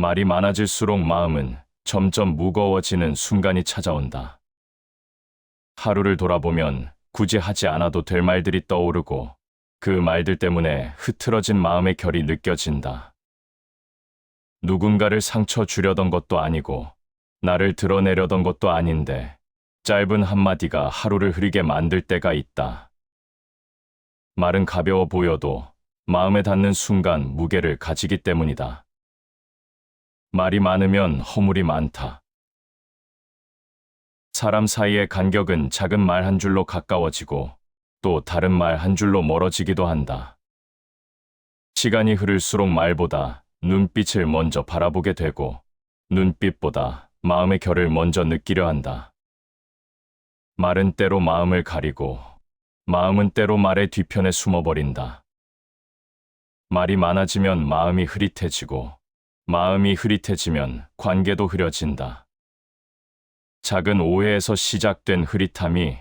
말이 많아질수록 마음은 점점 무거워지는 순간이 찾아온다. 하루를 돌아보면 굳이 하지 않아도 될 말들이 떠오르고 그 말들 때문에 흐트러진 마음의 결이 느껴진다. 누군가를 상처 주려던 것도 아니고 나를 드러내려던 것도 아닌데 짧은 한마디가 하루를 흐리게 만들 때가 있다. 말은 가벼워 보여도 마음에 닿는 순간 무게를 가지기 때문이다. 말이 많으면 허물이 많다. 사람 사이의 간격은 작은 말 한 줄로 가까워지고 또 다른 말 한 줄로 멀어지기도 한다. 시간이 흐를수록 말보다 눈빛을 먼저 바라보게 되고 눈빛보다 마음의 결을 먼저 느끼려 한다. 말은 때로 마음을 가리고 마음은 때로 말의 뒤편에 숨어버린다. 말이 많아지면 마음이 흐릿해지고 마음이 흐릿해지면 관계도 흐려진다. 작은 오해에서 시작된 흐릿함이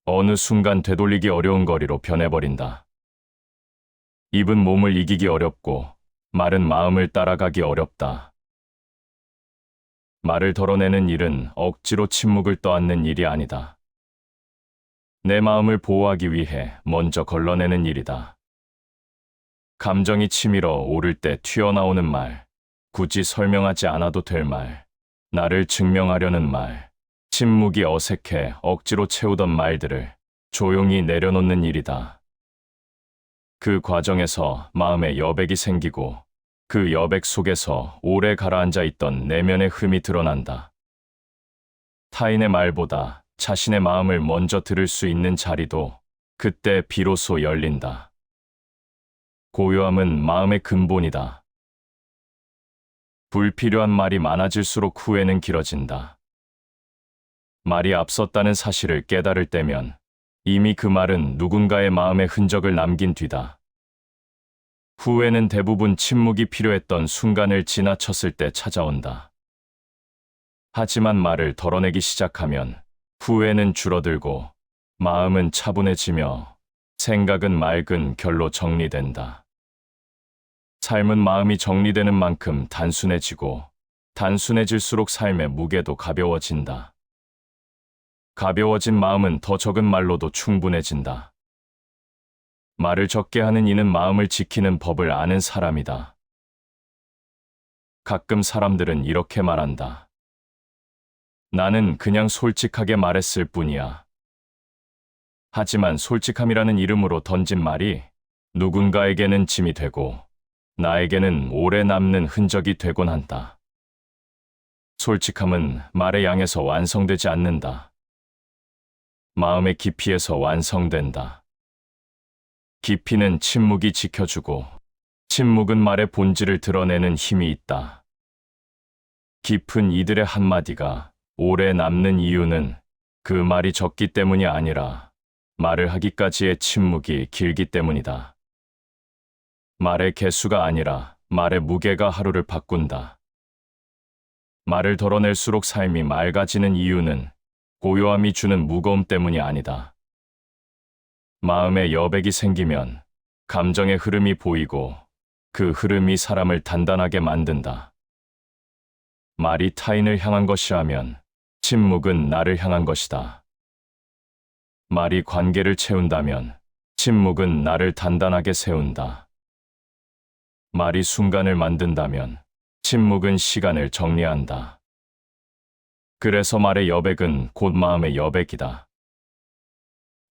어느 순간 되돌리기 어려운 거리로 변해버린다. 입은 몸을 이기기 어렵고 말은 마음을 따라가기 어렵다. 말을 덜어내는 일은 억지로 침묵을 떠안는 일이 아니다. 내 마음을 보호하기 위해 먼저 걸러내는 일이다. 감정이 치밀어 오를 때 튀어나오는 말, 굳이 설명하지 않아도 될 말, 나를 증명하려는 말, 침묵이 어색해 억지로 채우던 말들을 조용히 내려놓는 일이다. 그 과정에서 마음에 여백이 생기고 그 여백 속에서 오래 가라앉아 있던 내면의 흠이 드러난다. 타인의 말보다 자신의 마음을 먼저 들을 수 있는 자리도 그때 비로소 열린다. 고요함은 마음의 근본이다. 불필요한 말이 많아질수록 후회는 길어진다. 말이 앞섰다는 사실을 깨달을 때면 이미 그 말은 누군가의 마음의 흔적을 남긴 뒤다. 후회는 대부분 침묵이 필요했던 순간을 지나쳤을 때 찾아온다. 하지만 말을 덜어내기 시작하면 후회는 줄어들고 마음은 차분해지며 생각은 맑은 결로 정리된다. 삶은 마음이 정리되는 만큼 단순해지고 단순해질수록 삶의 무게도 가벼워진다. 가벼워진 마음은 더 적은 말로도 충분해진다. 말을 적게 하는 이는 마음을 지키는 법을 아는 사람이다. 가끔 사람들은 이렇게 말한다. 나는 그냥 솔직하게 말했을 뿐이야. 하지만 솔직함이라는 이름으로 던진 말이 누군가에게는 짐이 되고 나에게는 오래 남는 흔적이 되곤 한다. 솔직함은 말의 양에서 완성되지 않는다. 마음의 깊이에서 완성된다. 깊이는 침묵이 지켜주고 침묵은 말의 본질을 드러내는 힘이 있다. 깊은 이들의 한마디가 오래 남는 이유는 그 말이 적기 때문이 아니라 말을 하기까지의 침묵이 길기 때문이다. 말의 개수가 아니라 말의 무게가 하루를 바꾼다. 말을 덜어낼수록 삶이 맑아지는 이유는 고요함이 주는 무거움 때문이 아니다. 마음에 여백이 생기면 감정의 흐름이 보이고 그 흐름이 사람을 단단하게 만든다. 말이 타인을 향한 것이라면 침묵은 나를 향한 것이다. 말이 관계를 채운다면 침묵은 나를 단단하게 세운다. 말이 순간을 만든다면 침묵은 시간을 정리한다. 그래서 말의 여백은 곧 마음의 여백이다.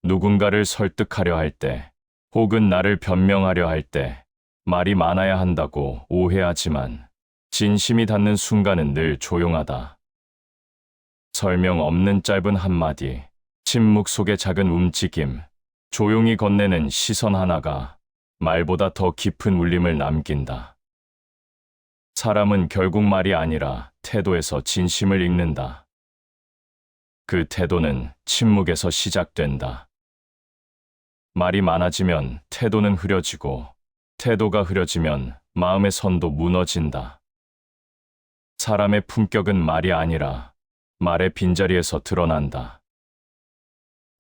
누군가를 설득하려 할 때, 혹은 나를 변명하려 할 때 말이 많아야 한다고 오해하지만 진심이 닿는 순간은 늘 조용하다. 설명 없는 짧은 한마디, 침묵 속의 작은 움직임, 조용히 건네는 시선 하나가 말보다 더 깊은 울림을 남긴다. 사람은 결국 말이 아니라 태도에서 진심을 읽는다. 그 태도는 침묵에서 시작된다. 말이 많아지면 태도는 흐려지고 태도가 흐려지면 마음의 선도 무너진다. 사람의 품격은 말이 아니라 말의 빈자리에서 드러난다.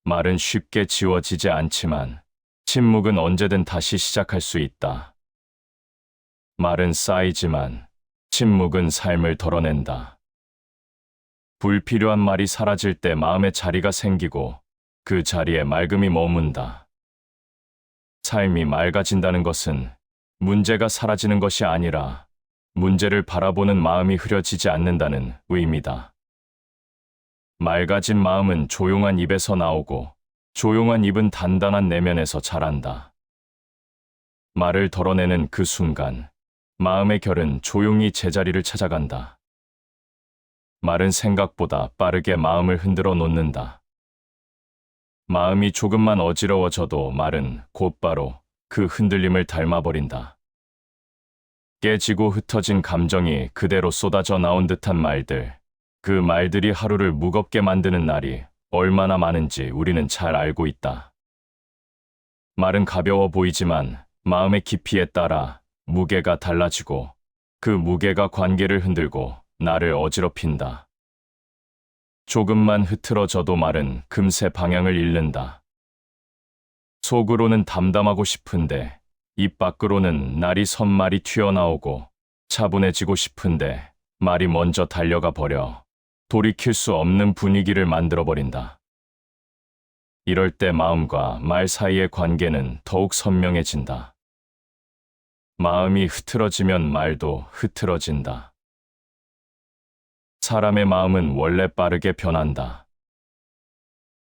말은 쉽게 지워지지 않지만 침묵은 언제든 다시 시작할 수 있다. 말은 쌓이지만 침묵은 삶을 덜어낸다. 불필요한 말이 사라질 때 마음의 자리가 생기고 그 자리에 맑음이 머문다. 삶이 맑아진다는 것은 문제가 사라지는 것이 아니라 문제를 바라보는 마음이 흐려지지 않는다는 의미다. 맑아진 마음은 조용한 입에서 나오고 조용한 입은 단단한 내면에서 자란다. 말을 덜어내는 그 순간 마음의 결은 조용히 제자리를 찾아간다. 말은 생각보다 빠르게 마음을 흔들어 놓는다. 마음이 조금만 어지러워져도 말은 곧바로 그 흔들림을 닮아버린다. 깨지고 흩어진 감정이 그대로 쏟아져 나온 듯한 말들, 그 말들이 하루를 무겁게 만드는 날이 얼마나 많은지 우리는 잘 알고 있다. 말은 가벼워 보이지만 마음의 깊이에 따라 무게가 달라지고 그 무게가 관계를 흔들고 나를 어지럽힌다. 조금만 흐트러져도 말은 금세 방향을 잃는다. 속으로는 담담하고 싶은데 입 밖으로는 날이 선 말이 튀어나오고 차분해지고 싶은데 말이 먼저 달려가 버려 돌이킬 수 없는 분위기를 만들어버린다. 이럴 때 마음과 말 사이의 관계는 더욱 선명해진다. 마음이 흐트러지면 말도 흐트러진다. 사람의 마음은 원래 빠르게 변한다.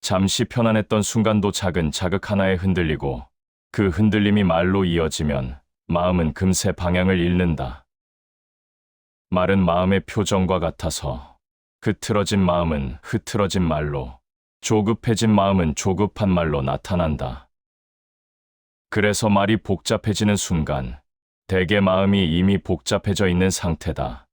잠시 편안했던 순간도 작은 자극 하나에 흔들리고 그 흔들림이 말로 이어지면 마음은 금세 방향을 잃는다. 말은 마음의 표정과 같아서 흐트러진 마음은 흐트러진 말로, 조급해진 마음은 조급한 말로 나타난다. 그래서 말이 복잡해지는 순간 대개 마음이 이미 복잡해져 있는 상태다.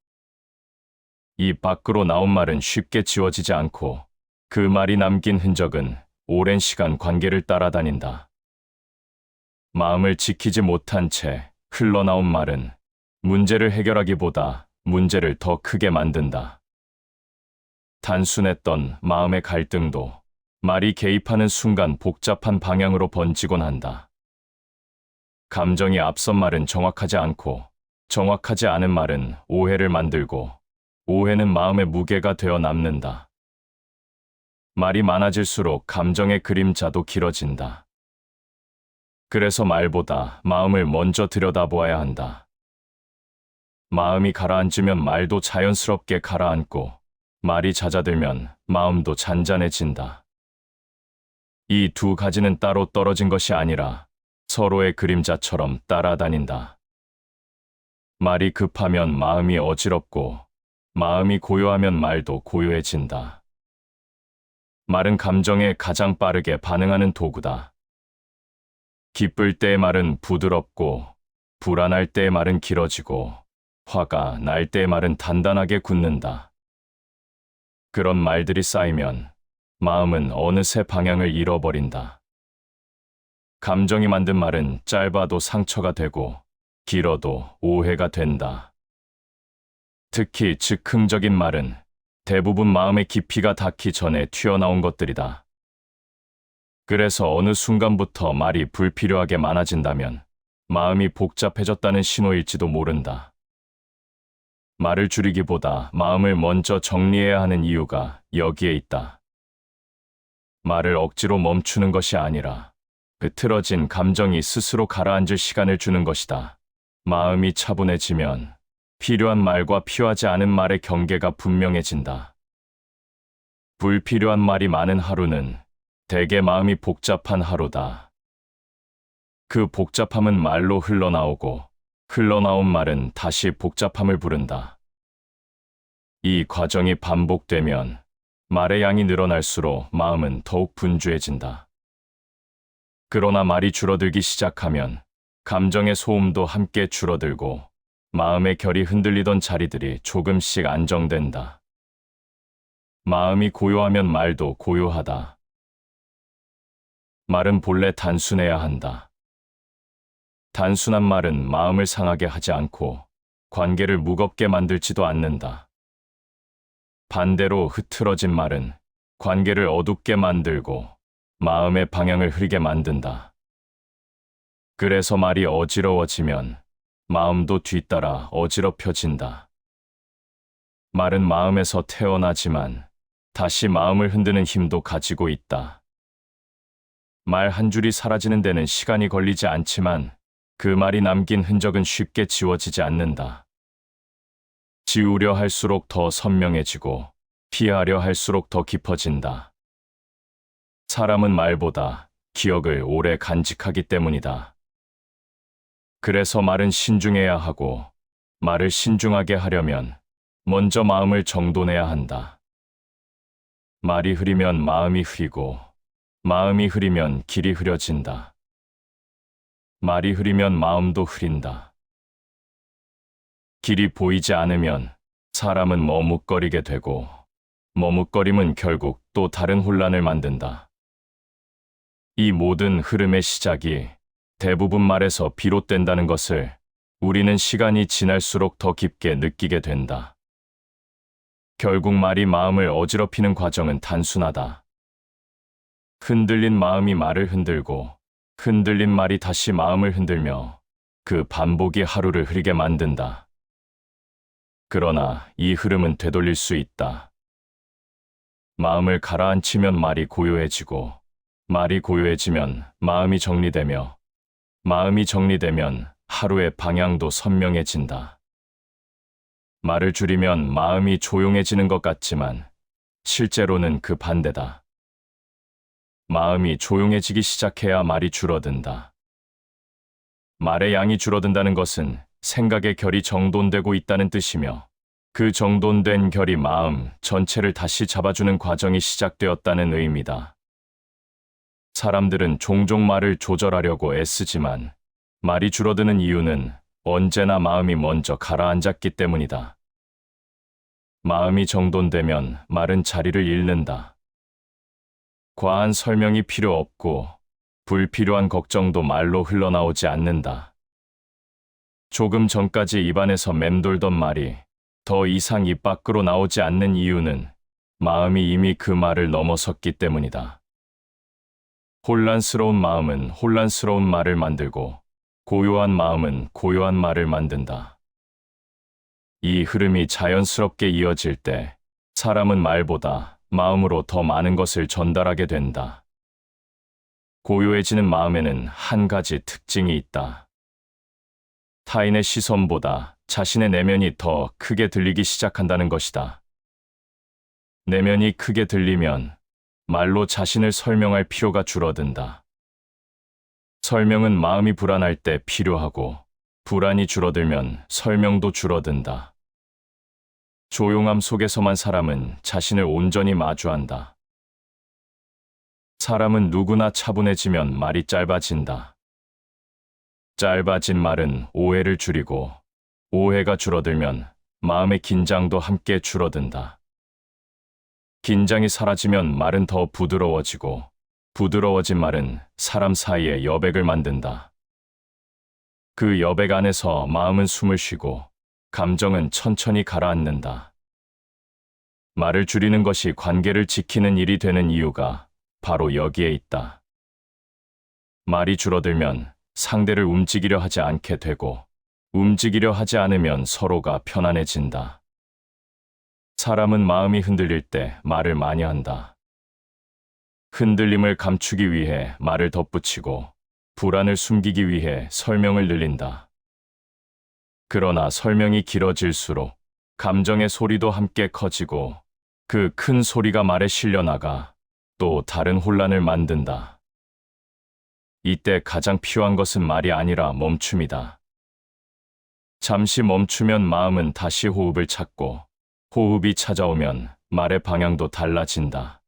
이 밖으로 나온 말은 쉽게 지워지지 않고 그 말이 남긴 흔적은 오랜 시간 관계를 따라다닌다. 마음을 지키지 못한 채 흘러나온 말은 문제를 해결하기보다 문제를 더 크게 만든다. 단순했던 마음의 갈등도 말이 개입하는 순간 복잡한 방향으로 번지곤 한다. 감정이 앞선 말은 정확하지 않고 정확하지 않은 말은 오해를 만들고 오해는 마음의 무게가 되어 남는다. 말이 많아질수록 감정의 그림자도 길어진다. 그래서 말보다 마음을 먼저 들여다보아야 한다. 마음이 가라앉으면 말도 자연스럽게 가라앉고 말이 잦아들면 마음도 잔잔해진다. 이 두 가지는 따로 떨어진 것이 아니라 서로의 그림자처럼 따라다닌다. 말이 급하면 마음이 어지럽고 마음이 고요하면 말도 고요해진다. 말은 감정에 가장 빠르게 반응하는 도구다. 기쁠 때의 말은 부드럽고 불안할 때의 말은 길어지고 화가 날 때의 말은 단단하게 굳는다. 그런 말들이 쌓이면 마음은 어느새 방향을 잃어버린다. 감정이 만든 말은 짧아도 상처가 되고 길어도 오해가 된다. 특히 즉흥적인 말은 대부분 마음의 깊이가 닿기 전에 튀어나온 것들이다. 그래서 어느 순간부터 말이 불필요하게 많아진다면 마음이 복잡해졌다는 신호일지도 모른다. 말을 줄이기보다 마음을 먼저 정리해야 하는 이유가 여기에 있다. 말을 억지로 멈추는 것이 아니라 흐트러진 감정이 스스로 가라앉을 시간을 주는 것이다. 마음이 차분해지면 필요한 말과 필요하지 않은 말의 경계가 분명해진다. 불필요한 말이 많은 하루는 대개 마음이 복잡한 하루다. 그 복잡함은 말로 흘러나오고 흘러나온 말은 다시 복잡함을 부른다. 이 과정이 반복되면 말의 양이 늘어날수록 마음은 더욱 분주해진다. 그러나 말이 줄어들기 시작하면 감정의 소음도 함께 줄어들고 마음의 결이 흔들리던 자리들이 조금씩 안정된다. 마음이 고요하면 말도 고요하다. 말은 본래 단순해야 한다. 단순한 말은 마음을 상하게 하지 않고 관계를 무겁게 만들지도 않는다. 반대로 흐트러진 말은 관계를 어둡게 만들고 마음의 방향을 흐리게 만든다. 그래서 말이 어지러워지면 마음도 뒤따라 어지럽혀진다. 말은 마음에서 태어나지만 다시 마음을 흔드는 힘도 가지고 있다. 말 한 줄이 사라지는 데는 시간이 걸리지 않지만 그 말이 남긴 흔적은 쉽게 지워지지 않는다. 지우려 할수록 더 선명해지고 피하려 할수록 더 깊어진다. 사람은 말보다 기억을 오래 간직하기 때문이다. 그래서 말은 신중해야 하고 말을 신중하게 하려면 먼저 마음을 정돈해야 한다. 말이 흐리면 마음이 흐리고 마음이 흐리면 길이 흐려진다. 말이 흐리면 마음도 흐린다. 길이 보이지 않으면 사람은 머뭇거리게 되고 머뭇거림은 결국 또 다른 혼란을 만든다. 이 모든 흐름의 시작이 대부분 말에서 비롯된다는 것을 우리는 시간이 지날수록 더 깊게 느끼게 된다. 결국 말이 마음을 어지럽히는 과정은 단순하다. 흔들린 마음이 말을 흔들고 흔들린 말이 다시 마음을 흔들며 그 반복이 하루를 흐리게 만든다. 그러나 이 흐름은 되돌릴 수 있다. 마음을 가라앉히면 말이 고요해지고 말이 고요해지면 마음이 정리되며 마음이 정리되면 하루의 방향도 선명해진다. 말을 줄이면 마음이 조용해지는 것 같지만 실제로는 그 반대다. 마음이 조용해지기 시작해야 말이 줄어든다. 말의 양이 줄어든다는 것은 생각의 결이 정돈되고 있다는 뜻이며 그 정돈된 결이 마음 전체를 다시 잡아주는 과정이 시작되었다는 의미다. 사람들은 종종 말을 조절하려고 애쓰지만 말이 줄어드는 이유는 언제나 마음이 먼저 가라앉았기 때문이다. 마음이 정돈되면 말은 자리를 잃는다. 과한 설명이 필요 없고 불필요한 걱정도 말로 흘러나오지 않는다. 조금 전까지 입안에서 맴돌던 말이 더 이상 입 밖으로 나오지 않는 이유는 마음이 이미 그 말을 넘어섰기 때문이다. 혼란스러운 마음은 혼란스러운 말을 만들고 고요한 마음은 고요한 말을 만든다. 이 흐름이 자연스럽게 이어질 때 사람은 말보다 마음으로 더 많은 것을 전달하게 된다. 고요해지는 마음에는 한 가지 특징이 있다. 타인의 시선보다 자신의 내면이 더 크게 들리기 시작한다는 것이다. 내면이 크게 들리면 말로 자신을 설명할 필요가 줄어든다. 설명은 마음이 불안할 때 필요하고 불안이 줄어들면 설명도 줄어든다. 조용함 속에서만 사람은 자신을 온전히 마주한다. 사람은 누구나 차분해지면 말이 짧아진다. 짧아진 말은 오해를 줄이고 오해가 줄어들면 마음의 긴장도 함께 줄어든다. 긴장이 사라지면 말은 더 부드러워지고 부드러워진 말은 사람 사이에 여백을 만든다. 그 여백 안에서 마음은 숨을 쉬고 감정은 천천히 가라앉는다. 말을 줄이는 것이 관계를 지키는 일이 되는 이유가 바로 여기에 있다. 말이 줄어들면 상대를 움직이려 하지 않게 되고 움직이려 하지 않으면 서로가 편안해진다. 사람은 마음이 흔들릴 때 말을 많이 한다. 흔들림을 감추기 위해 말을 덧붙이고 불안을 숨기기 위해 설명을 늘린다. 그러나 설명이 길어질수록 감정의 소리도 함께 커지고 그 큰 소리가 말에 실려나가 또 다른 혼란을 만든다. 이때 가장 필요한 것은 말이 아니라 멈춤이다. 잠시 멈추면 마음은 다시 호흡을 찾고 호흡이 찾아오면 말의 방향도 달라진다.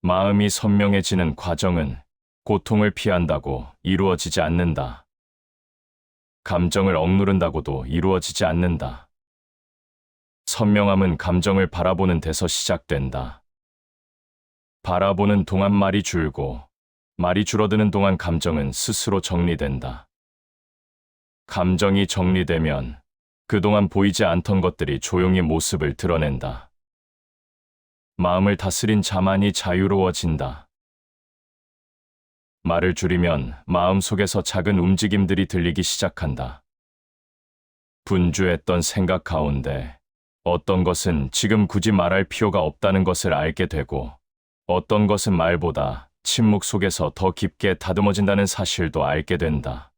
마음이 선명해지는 과정은 고통을 피한다고 이루어지지 않는다. 감정을 억누른다고도 이루어지지 않는다. 선명함은 감정을 바라보는 데서 시작된다. 바라보는 동안 말이 줄고 말이 줄어드는 동안 감정은 스스로 정리된다. 감정이 정리되면 그동안 보이지 않던 것들이 조용히 모습을 드러낸다. 마음을 다스린 자만이 자유로워진다. 말을 줄이면 마음속에서 작은 움직임들이 들리기 시작한다. 분주했던 생각 가운데 어떤 것은 지금 굳이 말할 필요가 없다는 것을 알게 되고, 어떤 것은 말보다 침묵 속에서 더 깊게 다듬어진다는 사실도 알게 된다.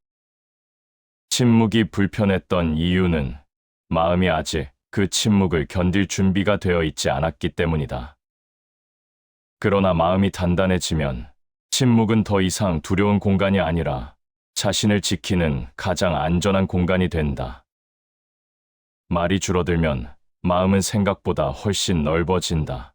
침묵이 불편했던 이유는 마음이 아직 그 침묵을 견딜 준비가 되어 있지 않았기 때문이다. 그러나 마음이 단단해지면 침묵은 더 이상 두려운 공간이 아니라 자신을 지키는 가장 안전한 공간이 된다. 말이 줄어들면 마음은 생각보다 훨씬 넓어진다.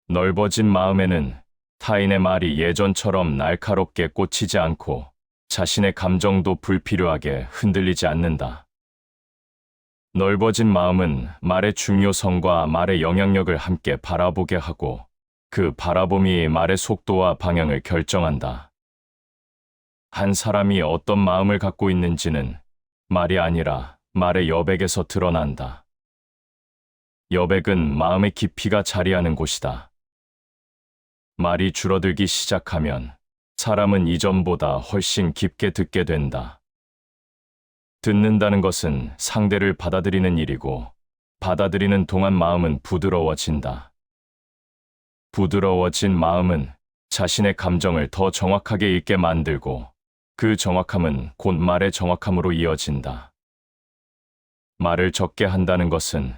넓어진 마음에는 타인의 말이 예전처럼 날카롭게 꽂히지 않고 자신의 감정도 불필요하게 흔들리지 않는다. 넓어진 마음은 말의 중요성과 말의 영향력을 함께 바라보게 하고 그 바라봄이 말의 속도와 방향을 결정한다. 한 사람이 어떤 마음을 갖고 있는지는 말이 아니라 말의 여백에서 드러난다. 여백은 마음의 깊이가 자리하는 곳이다. 말이 줄어들기 시작하면 사람은 이전보다 훨씬 깊게 듣게 된다. 듣는다는 것은 상대를 받아들이는 일이고, 받아들이는 동안 마음은 부드러워진다. 부드러워진 마음은 자신의 감정을 더 정확하게 읽게 만들고, 그 정확함은 곧 말의 정확함으로 이어진다. 말을 적게 한다는 것은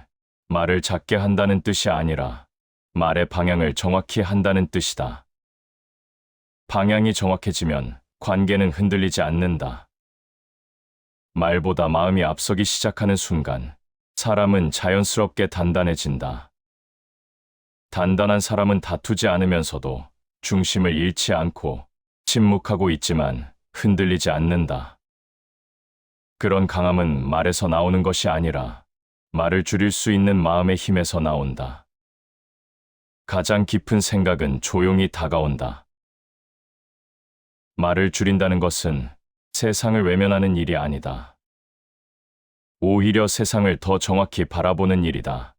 말을 작게 한다는 뜻이 아니라 말의 방향을 정확히 한다는 뜻이다. 방향이 정확해지면 관계는 흔들리지 않는다. 말보다 마음이 앞서기 시작하는 순간 사람은 자연스럽게 단단해진다. 단단한 사람은 다투지 않으면서도 중심을 잃지 않고 침묵하고 있지만 흔들리지 않는다. 그런 강함은 말에서 나오는 것이 아니라 말을 줄일 수 있는 마음의 힘에서 나온다. 가장 깊은 생각은 조용히 다가온다. 말을 줄인다는 것은 세상을 외면하는 일이 아니다. 오히려 세상을 더 정확히 바라보는 일이다.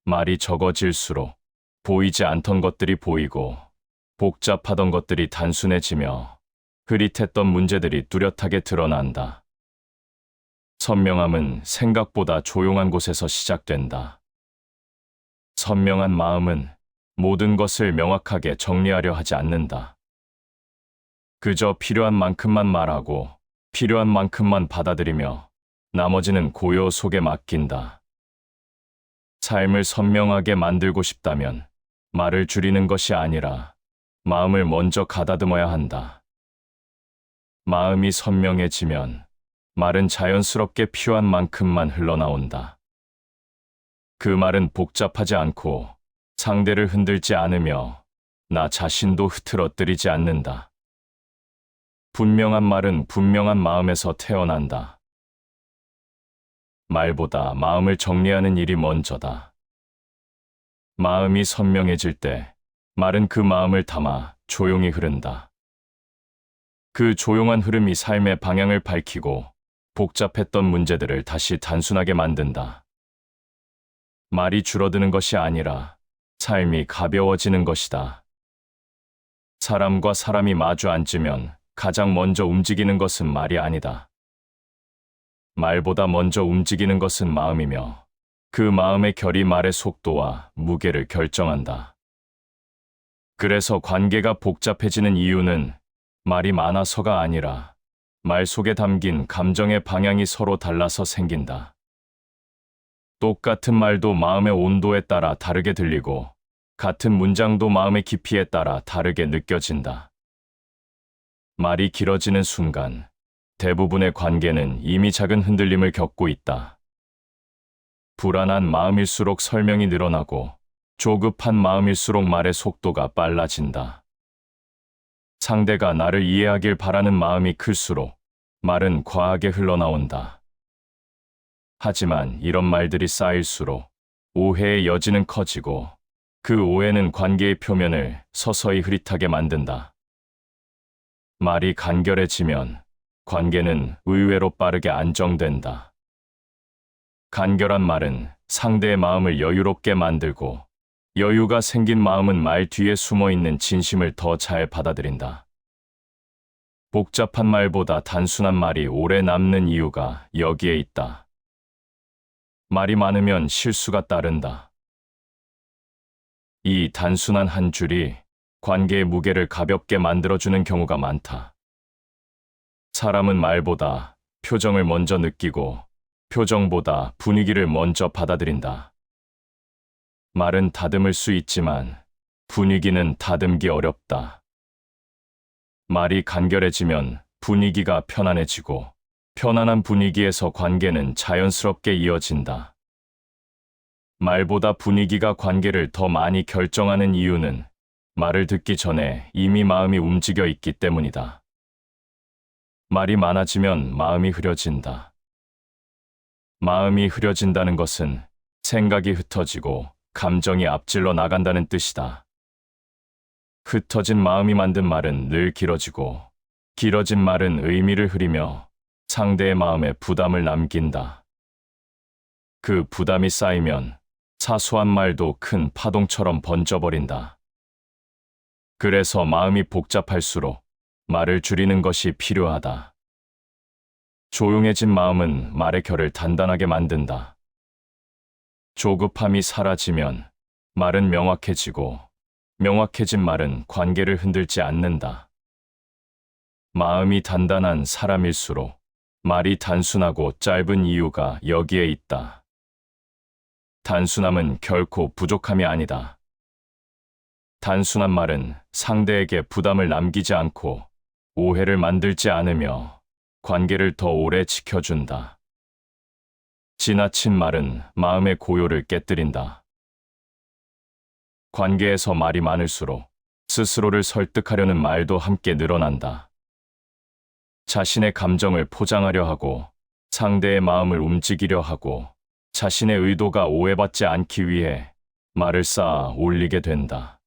말이 적어질수록 보이지 않던 것들이 보이고 복잡하던 것들이 단순해지며 흐릿했던 문제들이 뚜렷하게 드러난다. 선명함은 생각보다 조용한 곳에서 시작된다. 선명한 마음은 모든 것을 명확하게 정리하려 하지 않는다. 그저 필요한 만큼만 말하고 필요한 만큼만 받아들이며 나머지는 고요 속에 맡긴다. 삶을 선명하게 만들고 싶다면 말을 줄이는 것이 아니라 마음을 먼저 가다듬어야 한다. 마음이 선명해지면 말은 자연스럽게 필요한 만큼만 흘러나온다. 그 말은 복잡하지 않고 상대를 흔들지 않으며 나 자신도 흐트러뜨리지 않는다. 분명한 말은 분명한 마음에서 태어난다. 말보다 마음을 정리하는 일이 먼저다. 마음이 선명해질 때 말은 그 마음을 담아 조용히 흐른다. 그 조용한 흐름이 삶의 방향을 밝히고 복잡했던 문제들을 다시 단순하게 만든다. 말이 줄어드는 것이 아니라 삶이 가벼워지는 것이다. 사람과 사람이 마주 앉으면 가장 먼저 움직이는 것은 말이 아니다. 말보다 먼저 움직이는 것은 마음이며 그 마음의 결이 말의 속도와 무게를 결정한다. 그래서 관계가 복잡해지는 이유는 말이 많아서가 아니라 말 속에 담긴 감정의 방향이 서로 달라서 생긴다. 똑같은 말도 마음의 온도에 따라 다르게 들리고 같은 문장도 마음의 깊이에 따라 다르게 느껴진다. 말이 길어지는 순간 대부분의 관계는 이미 작은 흔들림을 겪고 있다. 불안한 마음일수록 설명이 늘어나고 조급한 마음일수록 말의 속도가 빨라진다. 상대가 나를 이해하길 바라는 마음이 클수록 말은 과하게 흘러나온다. 하지만 이런 말들이 쌓일수록 오해의 여지는 커지고 그 오해는 관계의 표면을 서서히 흐릿하게 만든다. 말이 간결해지면 관계는 의외로 빠르게 안정된다. 간결한 말은 상대의 마음을 여유롭게 만들고 여유가 생긴 마음은 말 뒤에 숨어있는 진심을 더 잘 받아들인다. 복잡한 말보다 단순한 말이 오래 남는 이유가 여기에 있다. 말이 많으면 실수가 따른다. 이 단순한 한 줄이 관계의 무게를 가볍게 만들어주는 경우가 많다. 사람은 말보다 표정을 먼저 느끼고 표정보다 분위기를 먼저 받아들인다. 말은 다듬을 수 있지만 분위기는 다듬기 어렵다. 말이 간결해지면 분위기가 편안해지고 편안한 분위기에서 관계는 자연스럽게 이어진다. 말보다 분위기가 관계를 더 많이 결정하는 이유는 말을 듣기 전에 이미 마음이 움직여 있기 때문이다. 말이 많아지면 마음이 흐려진다. 마음이 흐려진다는 것은 생각이 흩어지고 감정이 앞질러 나간다는 뜻이다. 흩어진 마음이 만든 말은 늘 길어지고 길어진 말은 의미를 흐리며 상대의 마음에 부담을 남긴다. 그 부담이 쌓이면 사소한 말도 큰 파동처럼 번져버린다. 그래서 마음이 복잡할수록 말을 줄이는 것이 필요하다. 조용해진 마음은 말의 결을 단단하게 만든다. 조급함이 사라지면 말은 명확해지고 명확해진 말은 관계를 흔들지 않는다. 마음이 단단한 사람일수록 말이 단순하고 짧은 이유가 여기에 있다. 단순함은 결코 부족함이 아니다. 단순한 말은 상대에게 부담을 남기지 않고 오해를 만들지 않으며 관계를 더 오래 지켜준다. 지나친 말은 마음의 고요를 깨뜨린다. 관계에서 말이 많을수록 스스로를 설득하려는 말도 함께 늘어난다. 자신의 감정을 포장하려 하고 상대의 마음을 움직이려 하고 자신의 의도가 오해받지 않기 위해 말을 쌓아 올리게 된다.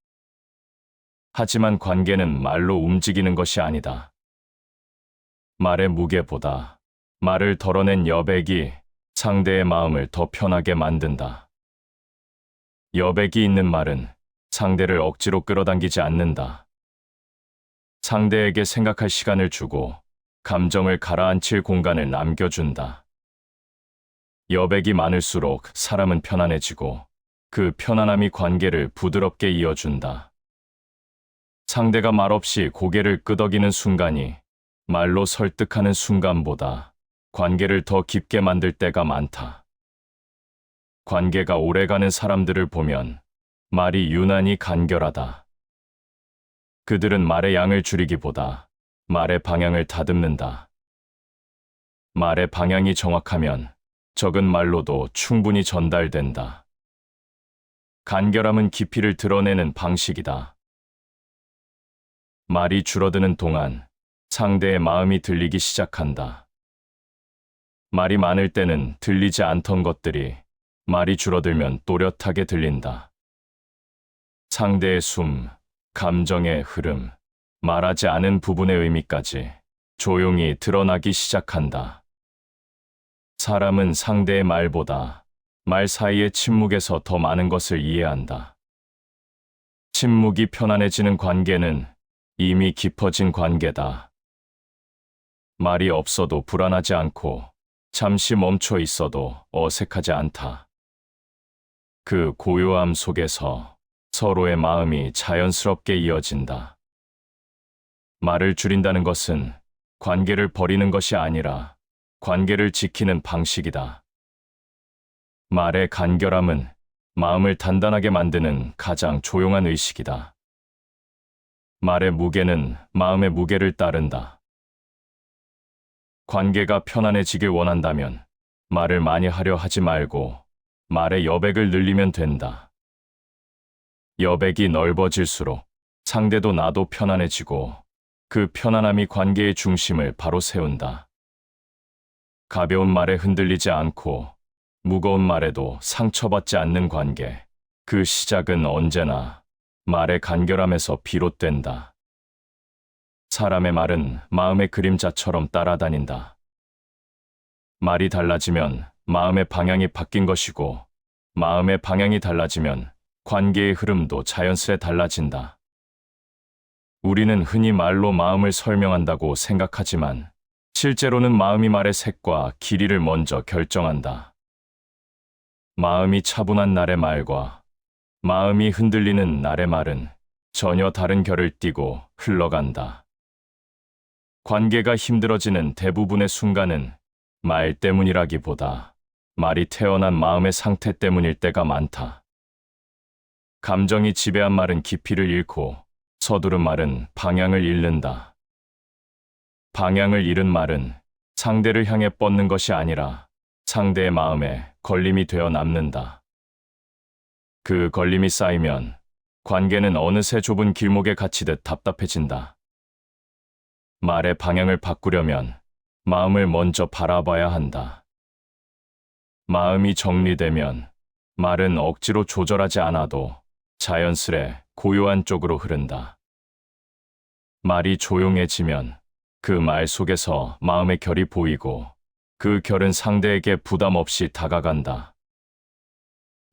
하지만 관계는 말로 움직이는 것이 아니다. 말의 무게보다 말을 덜어낸 여백이 상대의 마음을 더 편하게 만든다. 여백이 있는 말은 상대를 억지로 끌어당기지 않는다. 상대에게 생각할 시간을 주고 감정을 가라앉힐 공간을 남겨준다. 여백이 많을수록 사람은 편안해지고 그 편안함이 관계를 부드럽게 이어준다. 상대가 말없이 고개를 끄덕이는 순간이 말로 설득하는 순간보다 관계를 더 깊게 만들 때가 많다. 관계가 오래가는 사람들을 보면 말이 유난히 간결하다. 그들은 말의 양을 줄이기보다 말의 방향을 다듬는다. 말의 방향이 정확하면 적은 말로도 충분히 전달된다. 간결함은 깊이를 드러내는 방식이다. 말이 줄어드는 동안 상대의 마음이 들리기 시작한다. 말이 많을 때는 들리지 않던 것들이 말이 줄어들면 또렷하게 들린다. 상대의 숨, 감정의 흐름, 말하지 않은 부분의 의미까지 조용히 드러나기 시작한다. 사람은 상대의 말보다 말 사이의 침묵에서 더 많은 것을 이해한다. 침묵이 편안해지는 관계는 이미 깊어진 관계다. 말이 없어도 불안하지 않고 잠시 멈춰 있어도 어색하지 않다. 그 고요함 속에서 서로의 마음이 자연스럽게 이어진다. 말을 줄인다는 것은 관계를 버리는 것이 아니라 관계를 지키는 방식이다. 말의 간결함은 마음을 단단하게 만드는 가장 조용한 의식이다. 말의 무게는 마음의 무게를 따른다. 관계가 편안해지길 원한다면 말을 많이 하려 하지 말고 말의 여백을 늘리면 된다. 여백이 넓어질수록 상대도 나도 편안해지고 그 편안함이 관계의 중심을 바로 세운다. 가벼운 말에 흔들리지 않고 무거운 말에도 상처받지 않는 관계, 그 시작은 언제나 말의 간결함에서 비롯된다. 사람의 말은 마음의 그림자처럼 따라다닌다. 말이 달라지면 마음의 방향이 바뀐 것이고 마음의 방향이 달라지면 관계의 흐름도 자연스레 달라진다. 우리는 흔히 말로 마음을 설명한다고 생각하지만 실제로는 마음이 말의 색과 길이를 먼저 결정한다. 마음이 차분한 날의 말과 마음이 흔들리는 날의 말은 전혀 다른 결을 띠고 흘러간다. 관계가 힘들어지는 대부분의 순간은 말 때문이라기보다 말이 태어난 마음의 상태 때문일 때가 많다. 감정이 지배한 말은 깊이를 잃고 서두른 말은 방향을 잃는다. 방향을 잃은 말은 상대를 향해 뻗는 것이 아니라 상대의 마음에 걸림이 되어 남는다. 그 걸림이 쌓이면 관계는 어느새 좁은 길목에 갇히듯 답답해진다. 말의 방향을 바꾸려면 마음을 먼저 바라봐야 한다. 마음이 정리되면 말은 억지로 조절하지 않아도 자연스레 고요한 쪽으로 흐른다. 말이 조용해지면 그 말 속에서 마음의 결이 보이고 그 결은 상대에게 부담 없이 다가간다.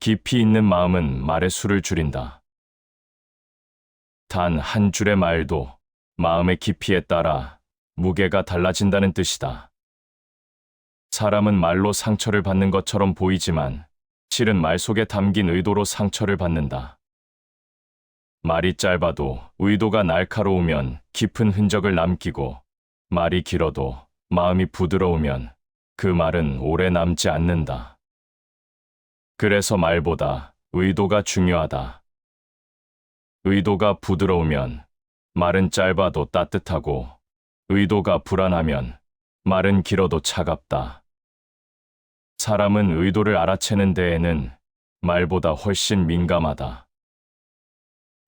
깊이 있는 마음은 말의 수를 줄인다. 단 한 줄의 말도 마음의 깊이에 따라 무게가 달라진다는 뜻이다. 사람은 말로 상처를 받는 것처럼 보이지만 실은 말 속에 담긴 의도로 상처를 받는다. 말이 짧아도 의도가 날카로우면 깊은 흔적을 남기고 말이 길어도 마음이 부드러우면 그 말은 오래 남지 않는다. 그래서 말보다 의도가 중요하다. 의도가 부드러우면 말은 짧아도 따뜻하고 의도가 불안하면 말은 길어도 차갑다. 사람은 의도를 알아채는 데에는 말보다 훨씬 민감하다.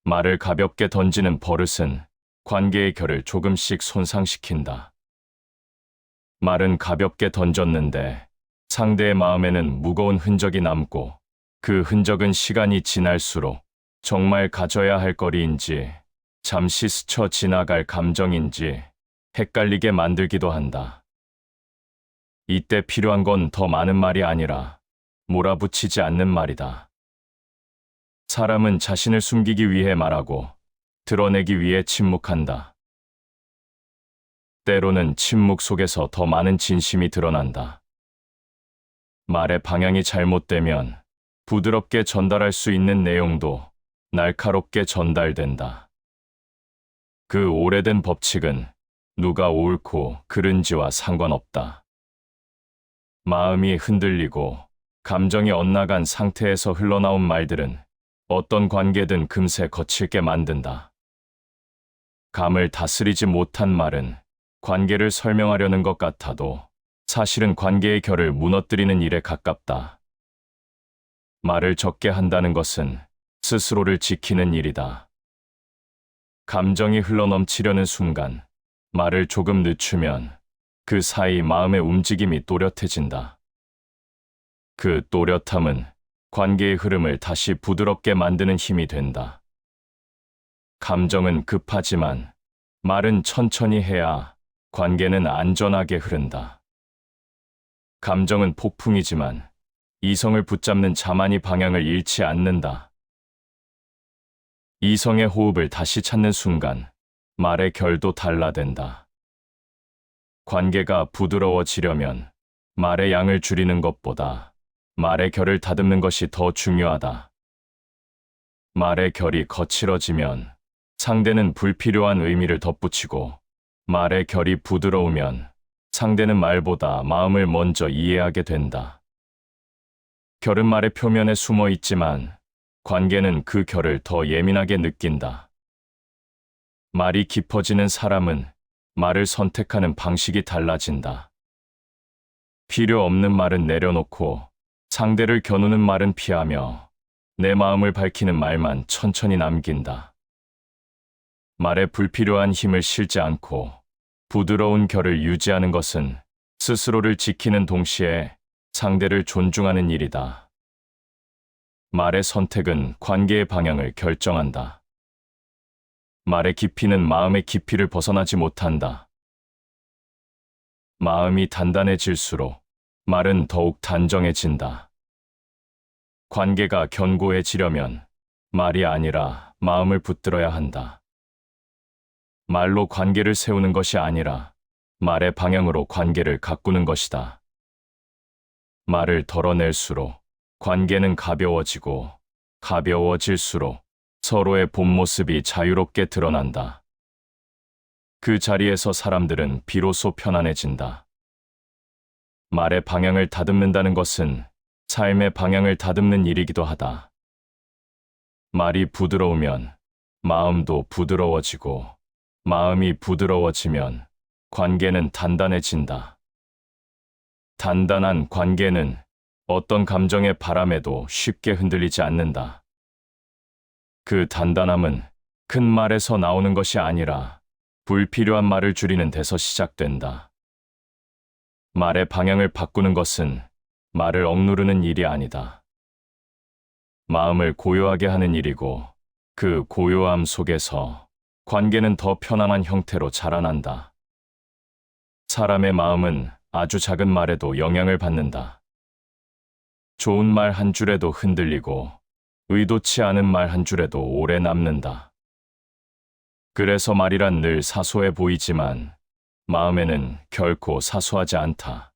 말을 가볍게 던지는 버릇은 관계의 결을 조금씩 손상시킨다. 말은 가볍게 던졌는데 상대의 마음에는 무거운 흔적이 남고 그 흔적은 시간이 지날수록 정말 가져야 할 거리인지 잠시 스쳐 지나갈 감정인지 헷갈리게 만들기도 한다. 이때 필요한 건 더 많은 말이 아니라 몰아붙이지 않는 말이다. 사람은 자신을 숨기기 위해 말하고 드러내기 위해 침묵한다. 때로는 침묵 속에서 더 많은 진심이 드러난다. 말의 방향이 잘못되면 부드럽게 전달할 수 있는 내용도 날카롭게 전달된다. 그 오래된 법칙은 누가 옳고 그른지와 상관없다. 마음이 흔들리고 감정이 엇나간 상태에서 흘러나온 말들은 어떤 관계든 금세 거칠게 만든다. 감을 다스리지 못한 말은 관계를 설명하려는 것 같아도 사실은 관계의 결을 무너뜨리는 일에 가깝다. 말을 적게 한다는 것은 스스로를 지키는 일이다. 감정이 흘러넘치려는 순간 말을 조금 늦추면 그 사이 마음의 움직임이 또렷해진다. 그 또렷함은 관계의 흐름을 다시 부드럽게 만드는 힘이 된다. 감정은 급하지만 말은 천천히 해야 관계는 안전하게 흐른다. 감정은 폭풍이지만 이성을 붙잡는 자만이 방향을 잃지 않는다. 이성의 호흡을 다시 찾는 순간 말의 결도 달라된다. 관계가 부드러워지려면 말의 양을 줄이는 것보다 말의 결을 다듬는 것이 더 중요하다. 말의 결이 거칠어지면 상대는 불필요한 의미를 덧붙이고 말의 결이 부드러우면 상대는 말보다 마음을 먼저 이해하게 된다. 결은 말의 표면에 숨어 있지만 관계는 그 결을 더 예민하게 느낀다. 말이 깊어지는 사람은 말을 선택하는 방식이 달라진다. 필요 없는 말은 내려놓고 상대를 겨누는 말은 피하며 내 마음을 밝히는 말만 천천히 남긴다. 말에 불필요한 힘을 실지 않고 부드러운 결을 유지하는 것은 스스로를 지키는 동시에 상대를 존중하는 일이다. 말의 선택은 관계의 방향을 결정한다. 말의 깊이는 마음의 깊이를 벗어나지 못한다. 마음이 단단해질수록 말은 더욱 단정해진다. 관계가 견고해지려면 말이 아니라 마음을 붙들어야 한다. 말로 관계를 세우는 것이 아니라 말의 방향으로 관계를 가꾸는 것이다. 말을 덜어낼수록 관계는 가벼워지고 가벼워질수록 서로의 본 모습이 자유롭게 드러난다. 그 자리에서 사람들은 비로소 편안해진다. 말의 방향을 다듬는다는 것은 삶의 방향을 다듬는 일이기도 하다. 말이 부드러우면 마음도 부드러워지고 마음이 부드러워지면 관계는 단단해진다. 단단한 관계는 어떤 감정의 바람에도 쉽게 흔들리지 않는다. 그 단단함은 큰 말에서 나오는 것이 아니라 불필요한 말을 줄이는 데서 시작된다. 말의 방향을 바꾸는 것은 말을 억누르는 일이 아니다. 마음을 고요하게 하는 일이고 그 고요함 속에서 관계는 더 편안한 형태로 자라난다. 사람의 마음은 아주 작은 말에도 영향을 받는다. 좋은 말 한 줄에도 흔들리고 의도치 않은 말 한 줄에도 오래 남는다. 그래서 말이란 늘 사소해 보이지만 마음에는 결코 사소하지 않다.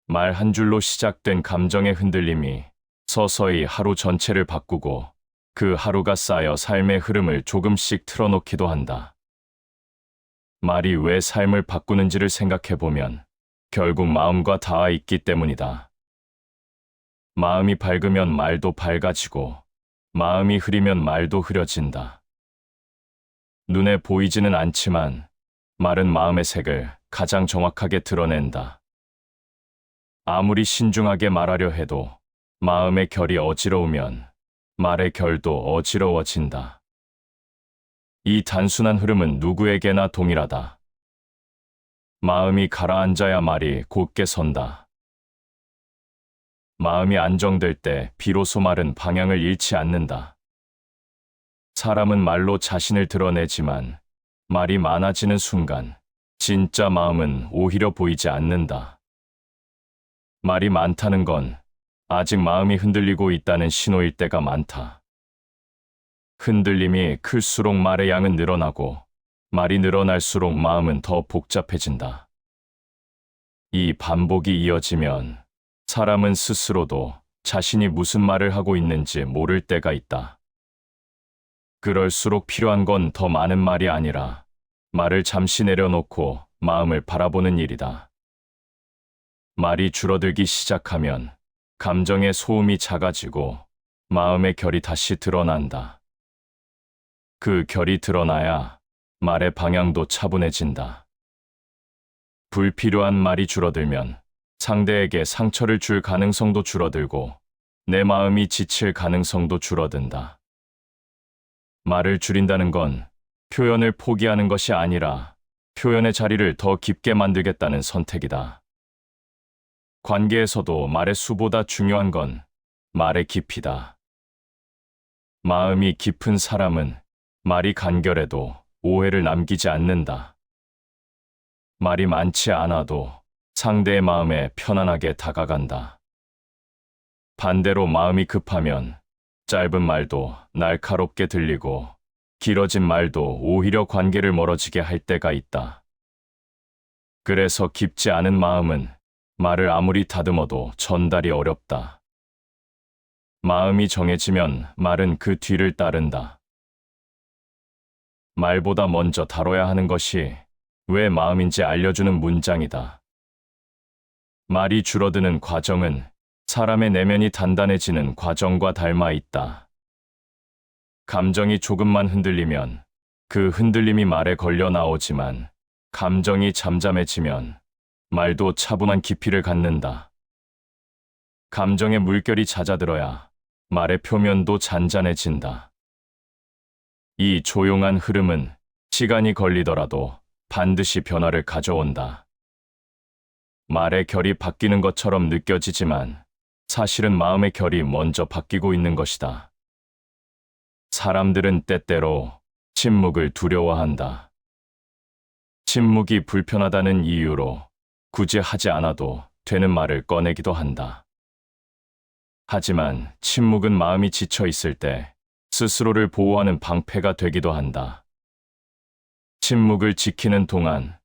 말 한 줄로 시작된 감정의 흔들림이 서서히 하루 전체를 바꾸고 그 하루가 쌓여 삶의 흐름을 조금씩 틀어놓기도 한다. 말이 왜 삶을 바꾸는지를 생각해보면 결국 마음과 닿아 있기 때문이다. 마음이 밝으면 말도 밝아지고 마음이 흐리면 말도 흐려진다. 눈에 보이지는 않지만 말은 마음의 색을 가장 정확하게 드러낸다. 아무리 신중하게 말하려 해도 마음의 결이 어지러우면 말의 결도 어지러워진다. 이 단순한 흐름은 누구에게나 동일하다. 마음이 가라앉아야 말이 곧게 선다. 마음이 안정될 때 비로소 말은 방향을 잃지 않는다. 사람은 말로 자신을 드러내지만 말이 많아지는 순간 진짜 마음은 오히려 보이지 않는다. 말이 많다는 건 아직 마음이 흔들리고 있다는 신호일 때가 많다. 흔들림이 클수록 말의 양은 늘어나고 말이 늘어날수록 마음은 더 복잡해진다. 이 반복이 이어지면 사람은 스스로도 자신이 무슨 말을 하고 있는지 모를 때가 있다. 그럴수록 필요한 건 더 많은 말이 아니라 말을 잠시 내려놓고 마음을 바라보는 일이다. 말이 줄어들기 시작하면 감정의 소음이 작아지고 마음의 결이 다시 드러난다. 그 결이 드러나야 말의 방향도 차분해진다. 불필요한 말이 줄어들면 상대에게 상처를 줄 가능성도 줄어들고 내 마음이 지칠 가능성도 줄어든다. 말을 줄인다는 건 표현을 포기하는 것이 아니라 표현의 자리를 더 깊게 만들겠다는 선택이다. 관계에서도 말의 수보다 중요한 건 말의 깊이다. 마음이 깊은 사람은 말이 간결해도 오해를 남기지 않는다. 말이 많지 않아도 상대의 마음에 편안하게 다가간다. 반대로 마음이 급하면 짧은 말도 날카롭게 들리고 길어진 말도 오히려 관계를 멀어지게 할 때가 있다. 그래서 깊지 않은 마음은 말을 아무리 다듬어도 전달이 어렵다. 마음이 정해지면 말은 그 뒤를 따른다. 말보다 먼저 다뤄야 하는 것이 왜 마음인지 알려주는 문장이다. 말이 줄어드는 과정은 사람의 내면이 단단해지는 과정과 닮아 있다. 감정이 조금만 흔들리면 그 흔들림이 말에 걸려 나오지만 감정이 잠잠해지면 말도 차분한 깊이를 갖는다. 감정의 물결이 잦아들어야 말의 표면도 잔잔해진다. 이 조용한 흐름은 시간이 걸리더라도 반드시 변화를 가져온다. 말의 결이 바뀌는 것처럼 느껴지지만 사실은 마음의 결이 먼저 바뀌고 있는 것이다. 사람들은 때때로 침묵을 두려워한다. 침묵이 불편하다는 이유로 굳이 하지 않아도 되는 말을 꺼내기도 한다. 하지만 침묵은 마음이 지쳐 있을 때 스스로를 보호하는 방패가 되기도 한다. 침묵을 지키는 동안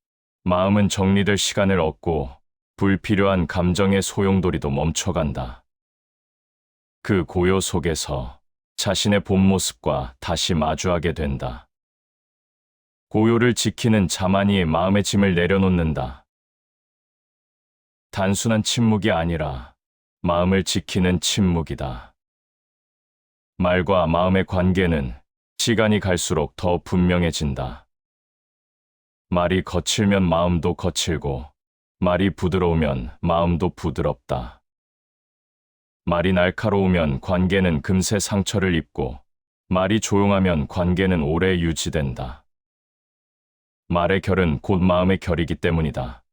마음은 정리될 시간을 얻고 불필요한 감정의 소용돌이도 멈춰간다. 그 고요 속에서 자신의 본 모습과 다시 마주하게 된다. 고요를 지키는 자만이 마음의 짐을 내려놓는다. 단순한 침묵이 아니라 마음을 지키는 침묵이다. 말과 마음의 관계는 시간이 갈수록 더 분명해진다. 말이 거칠면 마음도 거칠고, 말이 부드러우면 마음도 부드럽다. 말이 날카로우면 관계는 금세 상처를 입고, 말이 조용하면 관계는 오래 유지된다. 말의 결은 곧 마음의 결이기 때문이다.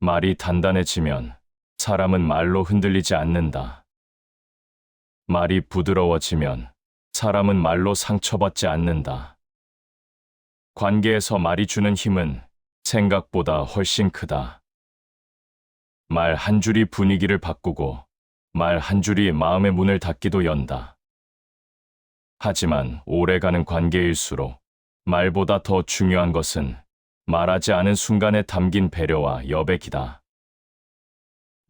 말이 단단해지면 사람은 말로 흔들리지 않는다. 말이 부드러워지면 사람은 말로 상처받지 않는다. 관계에서 말이 주는 힘은 생각보다 훨씬 크다. 말 한 줄이 분위기를 바꾸고, 말 한 줄이 마음의 문을 닫기도 연다. 하지만 오래가는 관계일수록 말보다 더 중요한 것은 말하지 않은 순간에 담긴 배려와 여백이다.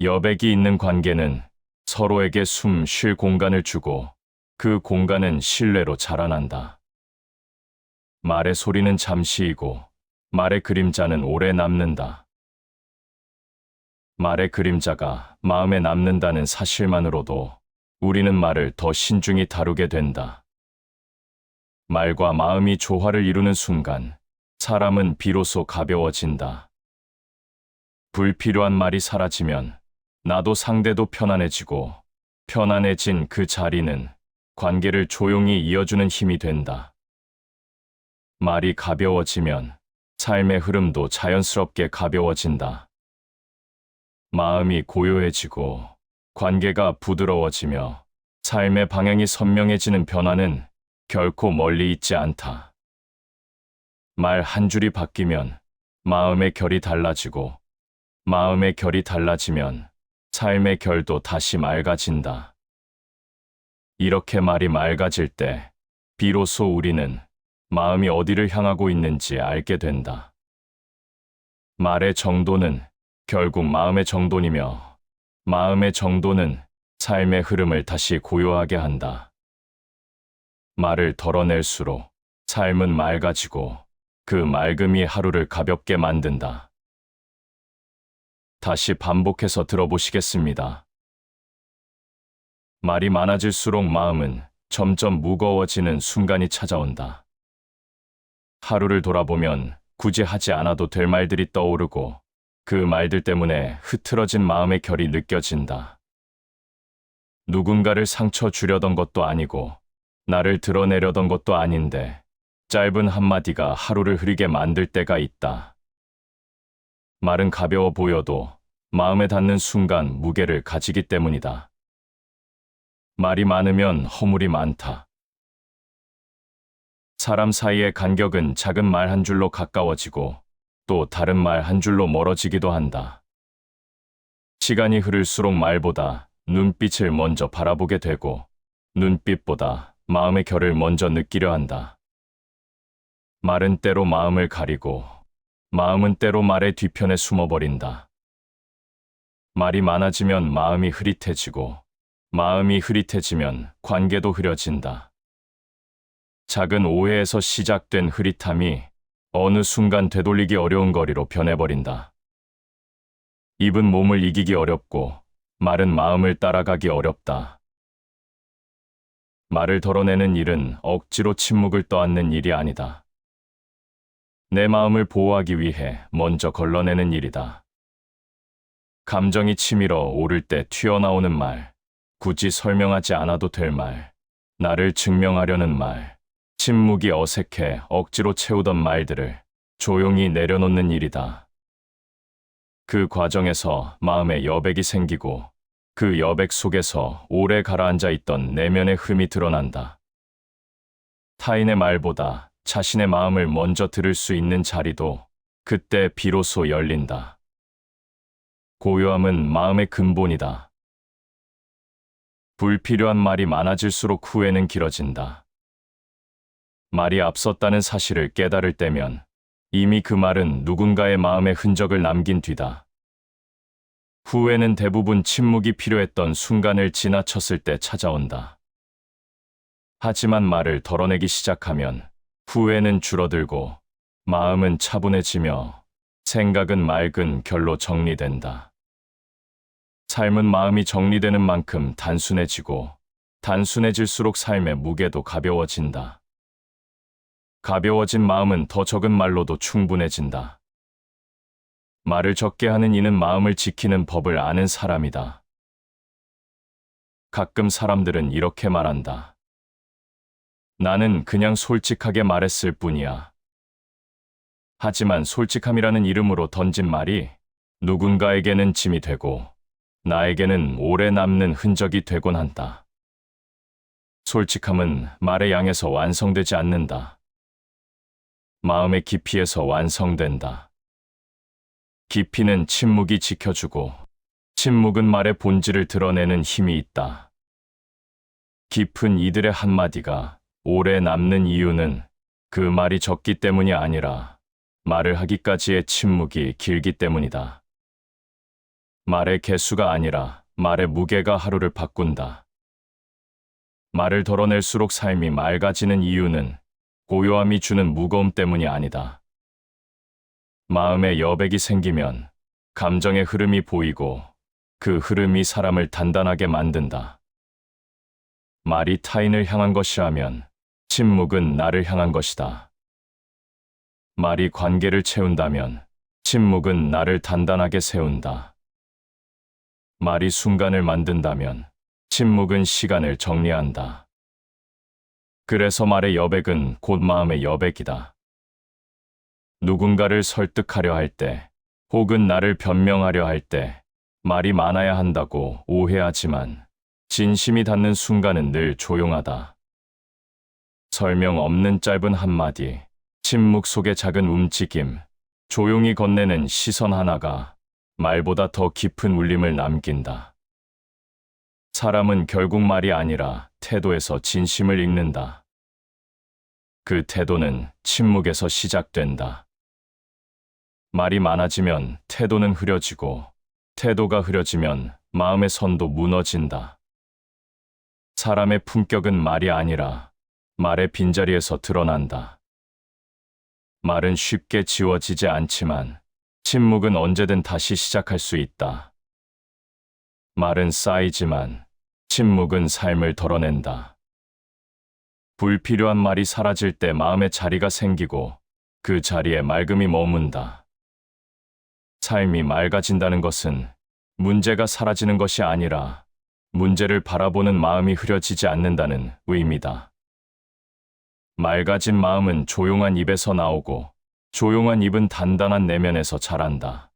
여백이 있는 관계는 서로에게 숨 쉴 공간을 주고, 그 공간은 신뢰로 자라난다. 말의 소리는 잠시이고, 말의 그림자는 오래 남는다. 말의 그림자가 마음에 남는다는 사실만으로도 우리는 말을 더 신중히 다루게 된다. 말과 마음이 조화를 이루는 순간, 사람은 비로소 가벼워진다. 불필요한 말이 사라지면 나도 상대도 편안해지고, 편안해진 그 자리는 관계를 조용히 이어주는 힘이 된다. 말이 가벼워지면 삶의 흐름도 자연스럽게 가벼워진다. 마음이 고요해지고 관계가 부드러워지며 삶의 방향이 선명해지는 변화는 결코 멀리 있지 않다. 말 한 줄이 바뀌면 마음의 결이 달라지고, 마음의 결이 달라지면 삶의 결도 다시 맑아진다. 이렇게 말이 맑아질 때 비로소 우리는 마음이 어디를 향하고 있는지 알게 된다. 말의 정도는 결국 마음의 정돈이며, 마음의 정돈은 삶의 흐름을 다시 고요하게 한다. 말을 덜어낼수록 삶은 맑아지고, 그 맑음이 하루를 가볍게 만든다. 다시 반복해서 들어보시겠습니다. 말이 많아질수록 마음은 점점 무거워지는 순간이 찾아온다. 하루를 돌아보면 굳이 하지 않아도 될 말들이 떠오르고, 그 말들 때문에 흐트러진 마음의 결이 느껴진다. 누군가를 상처 주려던 것도 아니고, 나를 드러내려던 것도 아닌데, 짧은 한마디가 하루를 흐리게 만들 때가 있다. 말은 가벼워 보여도 마음에 닿는 순간 무게를 가지기 때문이다. 말이 많으면 허물이 많다. 사람 사이의 간격은 작은 말 한 줄로 가까워지고, 또 다른 말 한 줄로 멀어지기도 한다. 시간이 흐를수록 말보다 눈빛을 먼저 바라보게 되고, 눈빛보다 마음의 결을 먼저 느끼려 한다. 말은 때로 마음을 가리고, 마음은 때로 말의 뒤편에 숨어버린다. 말이 많아지면 마음이 흐릿해지고, 마음이 흐릿해지면 관계도 흐려진다. 작은 오해에서 시작된 흐릿함이 어느 순간 되돌리기 어려운 거리로 변해버린다. 입은 몸을 이기기 어렵고, 말은 마음을 따라가기 어렵다. 말을 덜어내는 일은 억지로 침묵을 떠안는 일이 아니다. 내 마음을 보호하기 위해 먼저 걸러내는 일이다. 감정이 치밀어 오를 때 튀어나오는 말, 굳이 설명하지 않아도 될 말, 나를 증명하려는 말, 침묵이 어색해 억지로 채우던 말들을 조용히 내려놓는 일이다. 그 과정에서 마음에 여백이 생기고, 그 여백 속에서 오래 가라앉아 있던 내면의 흠이 드러난다. 타인의 말보다 자신의 마음을 먼저 들을 수 있는 자리도 그때 비로소 열린다. 고요함은 마음의 근본이다. 불필요한 말이 많아질수록 후회는 길어진다. 말이 앞섰다는 사실을 깨달을 때면 이미 그 말은 누군가의 마음에 흔적을 남긴 뒤다. 후회는 대부분 침묵이 필요했던 순간을 지나쳤을 때 찾아온다. 하지만 말을 덜어내기 시작하면 후회는 줄어들고 마음은 차분해지며 생각은 맑은 결로 정리된다. 삶은 마음이 정리되는 만큼 단순해지고 단순해질수록 삶의 무게도 가벼워진다. 가벼워진 마음은 더 적은 말로도 충분해진다. 말을 적게 하는 이는 마음을 지키는 법을 아는 사람이다. 가끔 사람들은 이렇게 말한다. 나는 그냥 솔직하게 말했을 뿐이야. 하지만 솔직함이라는 이름으로 던진 말이 누군가에게는 짐이 되고 나에게는 오래 남는 흔적이 되곤 한다. 솔직함은 말의 양에서 완성되지 않는다. 마음의 깊이에서 완성된다. 깊이는 침묵이 지켜주고 침묵은 말의 본질을 드러내는 힘이 있다. 깊은 이들의 한마디가 오래 남는 이유는 그 말이 적기 때문이 아니라 말을 하기까지의 침묵이 길기 때문이다. 말의 개수가 아니라 말의 무게가 하루를 바꾼다. 말을 덜어낼수록 삶이 맑아지는 이유는 고요함이 주는 무거움 때문이 아니다. 마음에 여백이 생기면 감정의 흐름이 보이고 그 흐름이 사람을 단단하게 만든다. 말이 타인을 향한 것이라면 침묵은 나를 향한 것이다. 말이 관계를 채운다면 침묵은 나를 단단하게 세운다. 말이 순간을 만든다면 침묵은 시간을 정리한다. 그래서 말의 여백은 곧 마음의 여백이다. 누군가를 설득하려 할 때, 혹은 나를 변명하려 할 때 말이 많아야 한다고 오해하지만 진심이 닿는 순간은 늘 조용하다. 설명 없는 짧은 한마디, 침묵 속의 작은 움직임, 조용히 건네는 시선 하나가 말보다 더 깊은 울림을 남긴다. 사람은 결국 말이 아니라 태도에서 진심을 읽는다. 그 태도는 침묵에서 시작된다. 말이 많아지면 태도는 흐려지고 태도가 흐려지면 마음의 선도 무너진다. 사람의 품격은 말이 아니라 말의 빈자리에서 드러난다. 말은 쉽게 지워지지 않지만 침묵은 언제든 다시 시작할 수 있다. 말은 쌓이지만 침묵은 삶을 덜어낸다. 불필요한 말이 사라질 때 마음의 자리가 생기고 그 자리에 맑음이 머문다. 삶이 맑아진다는 것은 문제가 사라지는 것이 아니라 문제를 바라보는 마음이 흐려지지 않는다는 의미다. 맑아진 마음은 조용한 입에서 나오고 조용한 입은 단단한 내면에서 자란다.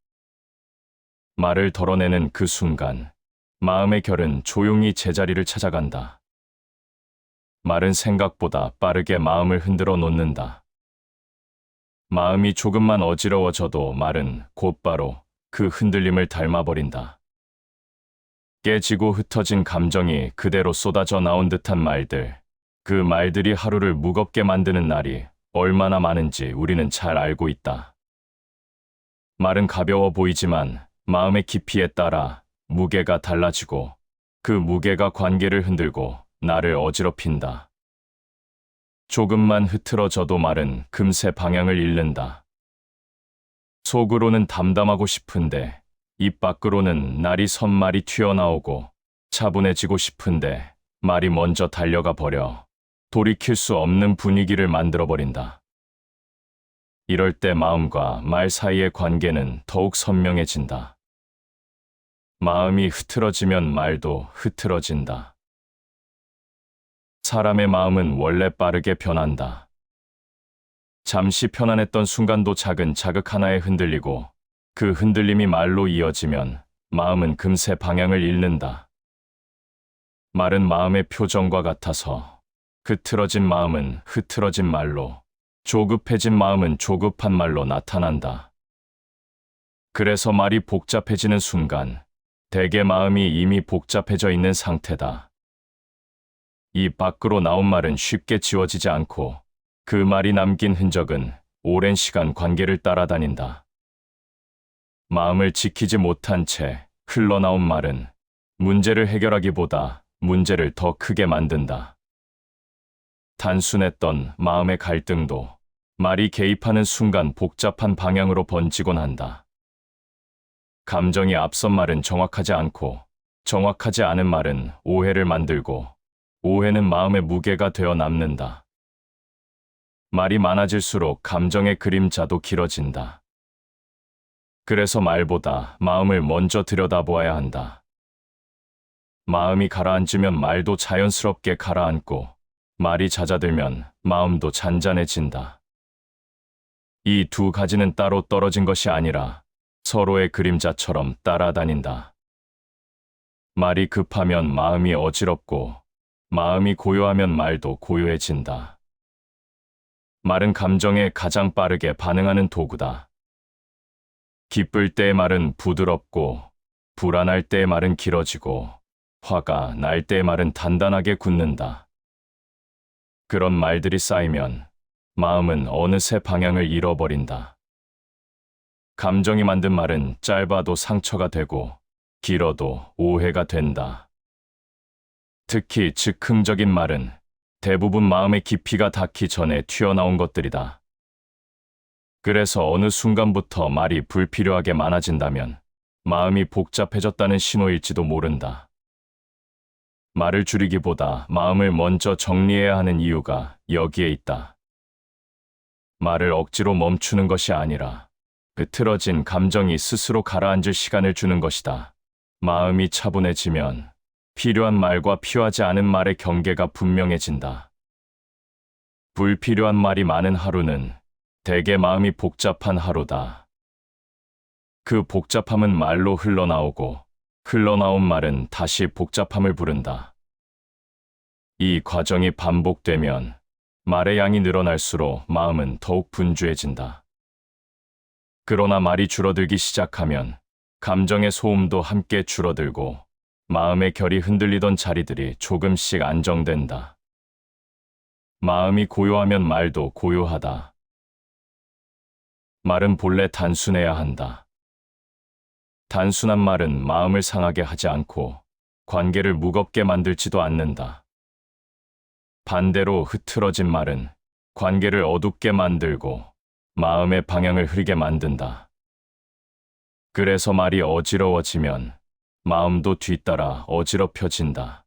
말을 덜어내는 그 순간 마음의 결은 조용히 제자리를 찾아간다. 말은 생각보다 빠르게 마음을 흔들어 놓는다. 마음이 조금만 어지러워져도 말은 곧바로 그 흔들림을 닮아버린다. 깨지고 흩어진 감정이 그대로 쏟아져 나온 듯한 말들, 그 말들이 하루를 무겁게 만드는 날이 얼마나 많은지 우리는 잘 알고 있다. 말은 가벼워 보이지만 마음의 깊이에 따라 무게가 달라지고 그 무게가 관계를 흔들고 나를 어지럽힌다. 조금만 흐트러져도 말은 금세 방향을 잃는다. 속으로는 담담하고 싶은데 입 밖으로는 날이 선 말이 튀어나오고 차분해지고 싶은데 말이 먼저 달려가 버려 돌이킬 수 없는 분위기를 만들어버린다. 이럴 때 마음과 말 사이의 관계는 더욱 선명해진다. 마음이 흐트러지면 말도 흐트러진다. 사람의 마음은 원래 빠르게 변한다. 잠시 편안했던 순간도 작은 자극 하나에 흔들리고 그 흔들림이 말로 이어지면 마음은 금세 방향을 잃는다. 말은 마음의 표정과 같아서 흐트러진 마음은 흐트러진 말로, 조급해진 마음은 조급한 말로 나타난다. 그래서 말이 복잡해지는 순간 대개 마음이 이미 복잡해져 있는 상태다. 입 밖으로 나온 말은 쉽게 지워지지 않고 그 말이 남긴 흔적은 오랜 시간 관계를 따라다닌다. 마음을 지키지 못한 채 흘러나온 말은 문제를 해결하기보다 문제를 더 크게 만든다. 단순했던 마음의 갈등도 말이 개입하는 순간 복잡한 방향으로 번지곤 한다. 감정이 앞선 말은 정확하지 않고 정확하지 않은 말은 오해를 만들고 오해는 마음의 무게가 되어 남는다. 말이 많아질수록 감정의 그림자도 길어진다. 그래서 말보다 마음을 먼저 들여다보아야 한다. 마음이 가라앉으면 말도 자연스럽게 가라앉고 말이 잦아들면 마음도 잔잔해진다. 이 두 가지는 따로 떨어진 것이 아니라 서로의 그림자처럼 따라다닌다. 말이 급하면 마음이 어지럽고 마음이 고요하면 말도 고요해진다. 말은 감정에 가장 빠르게 반응하는 도구다. 기쁠 때의 말은 부드럽고 불안할 때의 말은 길어지고 화가 날 때의 말은 단단하게 굳는다. 그런 말들이 쌓이면 마음은 어느새 방향을 잃어버린다. 감정이 만든 말은 짧아도 상처가 되고 길어도 오해가 된다. 특히 즉흥적인 말은 대부분 마음의 깊이가 닿기 전에 튀어나온 것들이다. 그래서 어느 순간부터 말이 불필요하게 많아진다면 마음이 복잡해졌다는 신호일지도 모른다. 말을 줄이기보다 마음을 먼저 정리해야 하는 이유가 여기에 있다. 말을 억지로 멈추는 것이 아니라 흐트러진 감정이 스스로 가라앉을 시간을 주는 것이다. 마음이 차분해지면 필요한 말과 필요하지 않은 말의 경계가 분명해진다. 불필요한 말이 많은 하루는 대개 마음이 복잡한 하루다. 그 복잡함은 말로 흘러나오고 흘러나온 말은 다시 복잡함을 부른다. 이 과정이 반복되면 말의 양이 늘어날수록 마음은 더욱 분주해진다. 그러나 말이 줄어들기 시작하면 감정의 소음도 함께 줄어들고 마음의 결이 흔들리던 자리들이 조금씩 안정된다. 마음이 고요하면 말도 고요하다. 말은 본래 단순해야 한다. 단순한 말은 마음을 상하게 하지 않고 관계를 무겁게 만들지도 않는다. 반대로 흐트러진 말은 관계를 어둡게 만들고 마음의 방향을 흐리게 만든다. 그래서 말이 어지러워지면 마음도 뒤따라 어지럽혀진다.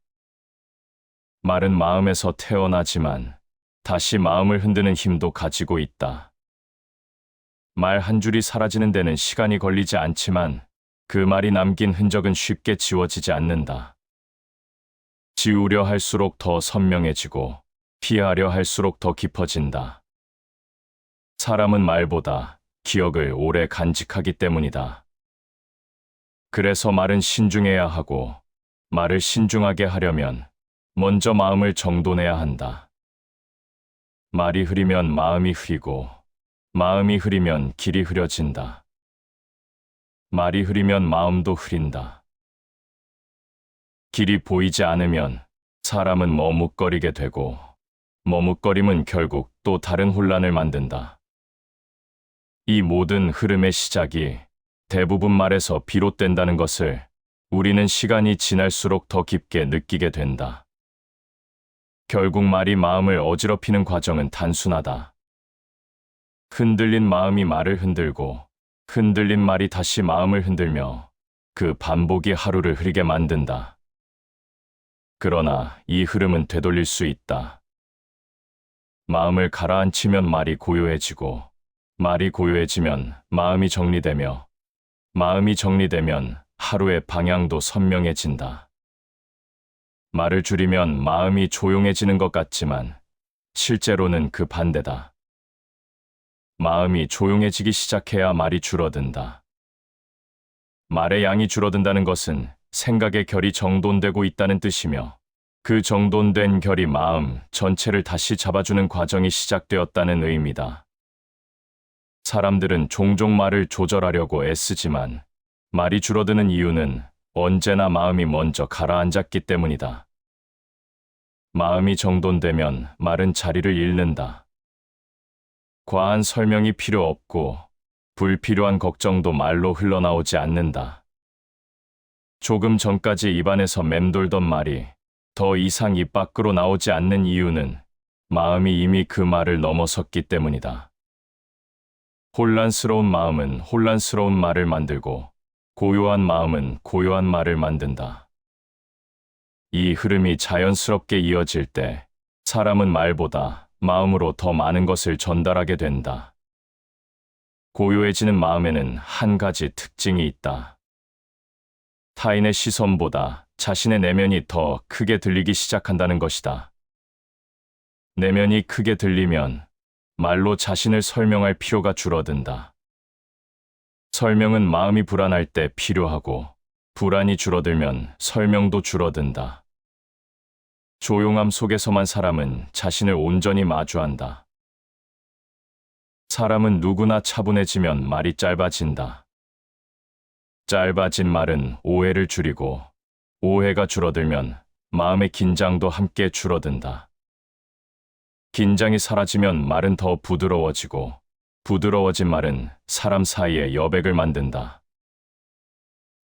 말은 마음에서 태어나지만 다시 마음을 흔드는 힘도 가지고 있다. 말 한 줄이 사라지는 데는 시간이 걸리지 않지만 그 말이 남긴 흔적은 쉽게 지워지지 않는다. 지우려 할수록 더 선명해지고 피하려 할수록 더 깊어진다. 사람은 말보다 기억을 오래 간직하기 때문이다. 그래서 말은 신중해야 하고 말을 신중하게 하려면 먼저 마음을 정돈해야 한다. 말이 흐리면 마음이 흐리고 마음이 흐리면 길이 흐려진다. 말이 흐리면 마음도 흐린다. 길이 보이지 않으면 사람은 머뭇거리게 되고 머뭇거림은 결국 또 다른 혼란을 만든다. 이 모든 흐름의 시작이 대부분 말에서 비롯된다는 것을 우리는 시간이 지날수록 더 깊게 느끼게 된다. 결국 말이 마음을 어지럽히는 과정은 단순하다. 흔들린 마음이 말을 흔들고 흔들린 말이 다시 마음을 흔들며 그 반복이 하루를 흐리게 만든다. 그러나 이 흐름은 되돌릴 수 있다. 마음을 가라앉히면 말이 고요해지고 말이 고요해지면 마음이 정리되며 마음이 정리되면 하루의 방향도 선명해진다. 말을 줄이면 마음이 조용해지는 것 같지만 실제로는 그 반대다. 마음이 조용해지기 시작해야 말이 줄어든다. 말의 양이 줄어든다는 것은 생각의 결이 정돈되고 있다는 뜻이며 그 정돈된 결이 마음 전체를 다시 잡아주는 과정이 시작되었다는 의미다. 사람들은 종종 말을 조절하려고 애쓰지만 말이 줄어드는 이유는 언제나 마음이 먼저 가라앉았기 때문이다. 마음이 정돈되면 말은 자리를 잃는다. 과한 설명이 필요 없고 불필요한 걱정도 말로 흘러나오지 않는다. 조금 전까지 입안에서 맴돌던 말이 더 이상 입 밖으로 나오지 않는 이유는 마음이 이미 그 말을 넘어섰기 때문이다. 혼란스러운 마음은 혼란스러운 말을 만들고 고요한 마음은 고요한 말을 만든다. 이 흐름이 자연스럽게 이어질 때 사람은 말보다 마음으로 더 많은 것을 전달하게 된다. 고요해지는 마음에는 한 가지 특징이 있다. 타인의 시선보다 자신의 내면이 더 크게 들리기 시작한다는 것이다. 내면이 크게 들리면 말로 자신을 설명할 필요가 줄어든다. 설명은 마음이 불안할 때 필요하고 불안이 줄어들면 설명도 줄어든다. 조용함 속에서만 사람은 자신을 온전히 마주한다. 사람은 누구나 차분해지면 말이 짧아진다. 짧아진 말은 오해를 줄이고 오해가 줄어들면 마음의 긴장도 함께 줄어든다. 긴장이 사라지면 말은 더 부드러워지고 부드러워진 말은 사람 사이에 여백을 만든다.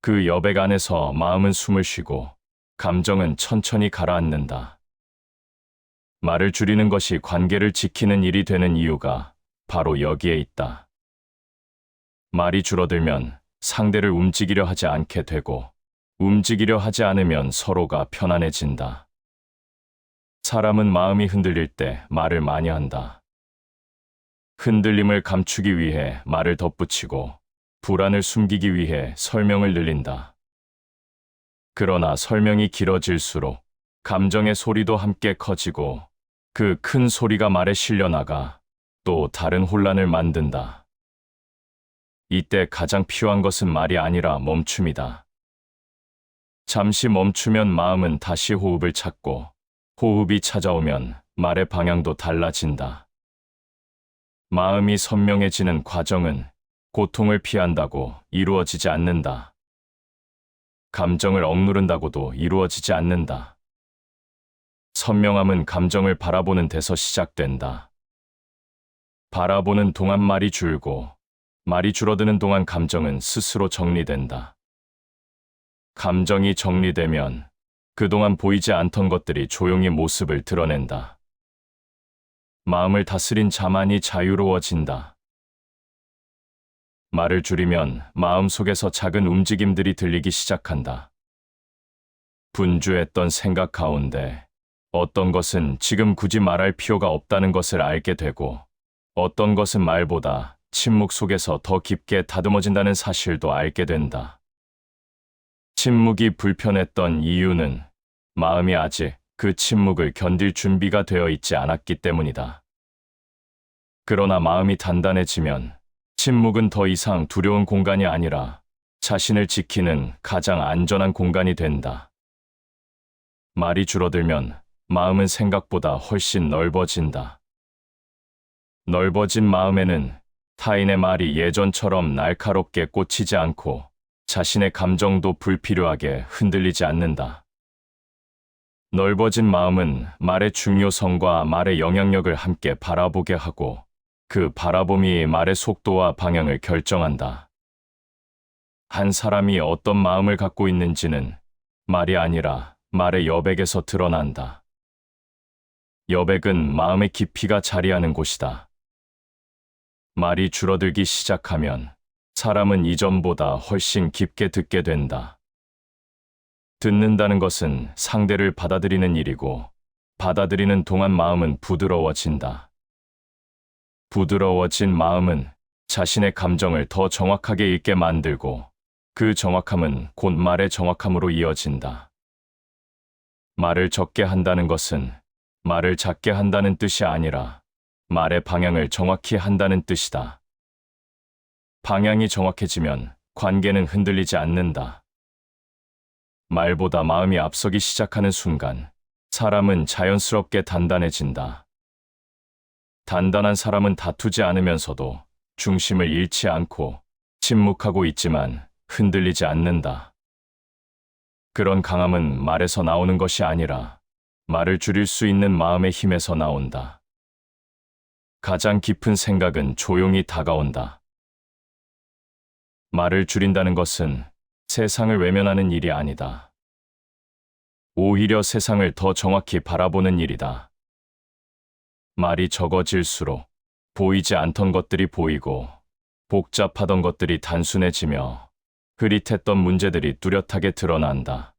그 여백 안에서 마음은 숨을 쉬고 감정은 천천히 가라앉는다. 말을 줄이는 것이 관계를 지키는 일이 되는 이유가 바로 여기에 있다. 말이 줄어들면 상대를 움직이려 하지 않게 되고 움직이려 하지 않으면 서로가 편안해진다. 사람은 마음이 흔들릴 때 말을 많이 한다. 흔들림을 감추기 위해 말을 덧붙이고 불안을 숨기기 위해 설명을 늘린다. 그러나 설명이 길어질수록 감정의 소리도 함께 커지고 그 큰 소리가 말에 실려나가 또 다른 혼란을 만든다. 이때 가장 필요한 것은 말이 아니라 멈춤이다. 잠시 멈추면 마음은 다시 호흡을 찾고 호흡이 찾아오면 말의 방향도 달라진다. 마음이 선명해지는 과정은 고통을 피한다고 이루어지지 않는다. 감정을 억누른다고도 이루어지지 않는다. 선명함은 감정을 바라보는 데서 시작된다. 바라보는 동안 말이 줄고 말이 줄어드는 동안 감정은 스스로 정리된다. 감정이 정리되면 그동안 보이지 않던 것들이 조용히 모습을 드러낸다. 마음을 다스린 자만이 자유로워진다. 말을 줄이면 마음속에서 작은 움직임들이 들리기 시작한다. 분주했던 생각 가운데 어떤 것은 지금 굳이 말할 필요가 없다는 것을 알게 되고 어떤 것은 말보다 침묵 속에서 더 깊게 다듬어진다는 사실도 알게 된다. 침묵이 불편했던 이유는 마음이 아직 그 침묵을 견딜 준비가 되어 있지 않았기 때문이다. 그러나 마음이 단단해지면 침묵은 더 이상 두려운 공간이 아니라 자신을 지키는 가장 안전한 공간이 된다. 말이 줄어들면 마음은 생각보다 훨씬 넓어진다. 넓어진 마음에는 타인의 말이 예전처럼 날카롭게 꽂히지 않고 자신의 감정도 불필요하게 흔들리지 않는다. 넓어진 마음은 말의 중요성과 말의 영향력을 함께 바라보게 하고 그 바라봄이 말의 속도와 방향을 결정한다. 한 사람이 어떤 마음을 갖고 있는지는 말이 아니라 말의 여백에서 드러난다. 여백은 마음의 깊이가 자리하는 곳이다. 말이 줄어들기 시작하면 사람은 이전보다 훨씬 깊게 듣게 된다. 듣는다는 것은 상대를 받아들이는 일이고 받아들이는 동안 마음은 부드러워진다. 부드러워진 마음은 자신의 감정을 더 정확하게 읽게 만들고 그 정확함은 곧 말의 정확함으로 이어진다. 말을 적게 한다는 것은 말을 작게 한다는 뜻이 아니라 말의 방향을 정확히 한다는 뜻이다. 방향이 정확해지면 관계는 흔들리지 않는다. 말보다 마음이 앞서기 시작하는 순간 사람은 자연스럽게 단단해진다. 단단한 사람은 다투지 않으면서도 중심을 잃지 않고 침묵하고 있지만 흔들리지 않는다. 그런 강함은 말에서 나오는 것이 아니라 말을 줄일 수 있는 마음의 힘에서 나온다. 가장 깊은 생각은 조용히 다가온다. 말을 줄인다는 것은 세상을 외면하는 일이 아니다. 오히려 세상을 더 정확히 바라보는 일이다. 말이 적어질수록 보이지 않던 것들이 보이고 복잡하던 것들이 단순해지며 흐릿했던 문제들이 뚜렷하게 드러난다.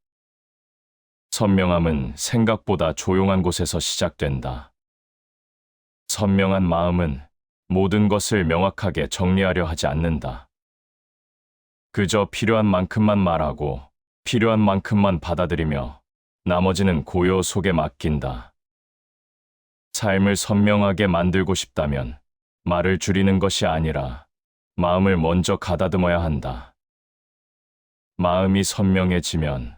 선명함은 생각보다 조용한 곳에서 시작된다. 선명한 마음은 모든 것을 명확하게 정리하려 하지 않는다. 그저 필요한 만큼만 말하고 필요한 만큼만 받아들이며 나머지는 고요 속에 맡긴다. 삶을 선명하게 만들고 싶다면 말을 줄이는 것이 아니라 마음을 먼저 가다듬어야 한다. 마음이 선명해지면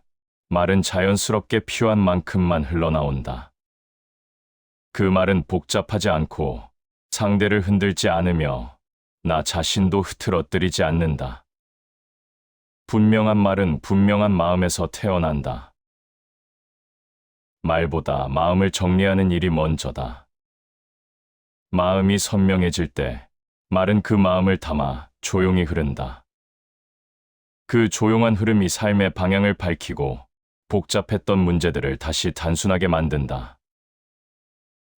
말은 자연스럽게 필요한 만큼만 흘러나온다. 그 말은 복잡하지 않고 상대를 흔들지 않으며 나 자신도 흐트러뜨리지 않는다. 분명한 말은 분명한 마음에서 태어난다. 말보다 마음을 정리하는 일이 먼저다. 마음이 선명해질 때 말은 그 마음을 담아 조용히 흐른다. 그 조용한 흐름이 삶의 방향을 밝히고 복잡했던 문제들을 다시 단순하게 만든다.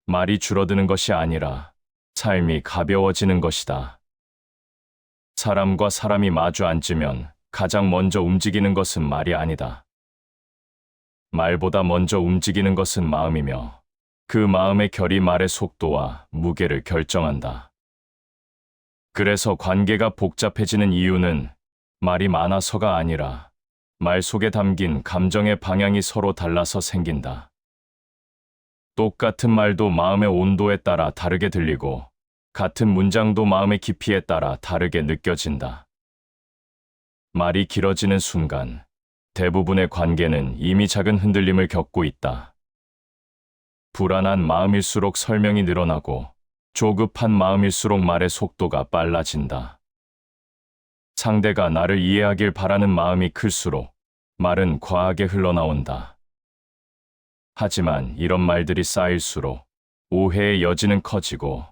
말이 줄어드는 것이 아니라 삶이 가벼워지는 것이다. 사람과 사람이 마주 앉으면 가장 먼저 움직이는 것은 말이 아니다. 말보다 먼저 움직이는 것은 마음이며 그 마음의 결이 말의 속도와 무게를 결정한다. 그래서 관계가 복잡해지는 이유는 말이 많아서가 아니라 말 속에 담긴 감정의 방향이 서로 달라서 생긴다. 똑같은 말도 마음의 온도에 따라 다르게 들리고 같은 문장도 마음의 깊이에 따라 다르게 느껴진다. 말이 길어지는 순간 대부분의 관계는 이미 작은 흔들림을 겪고 있다. 불안한 마음일수록 설명이 늘어나고 조급한 마음일수록 말의 속도가 빨라진다. 상대가 나를 이해하길 바라는 마음이 클수록 말은 과하게 흘러나온다. 하지만 이런 말들이 쌓일수록 오해의 여지는 커지고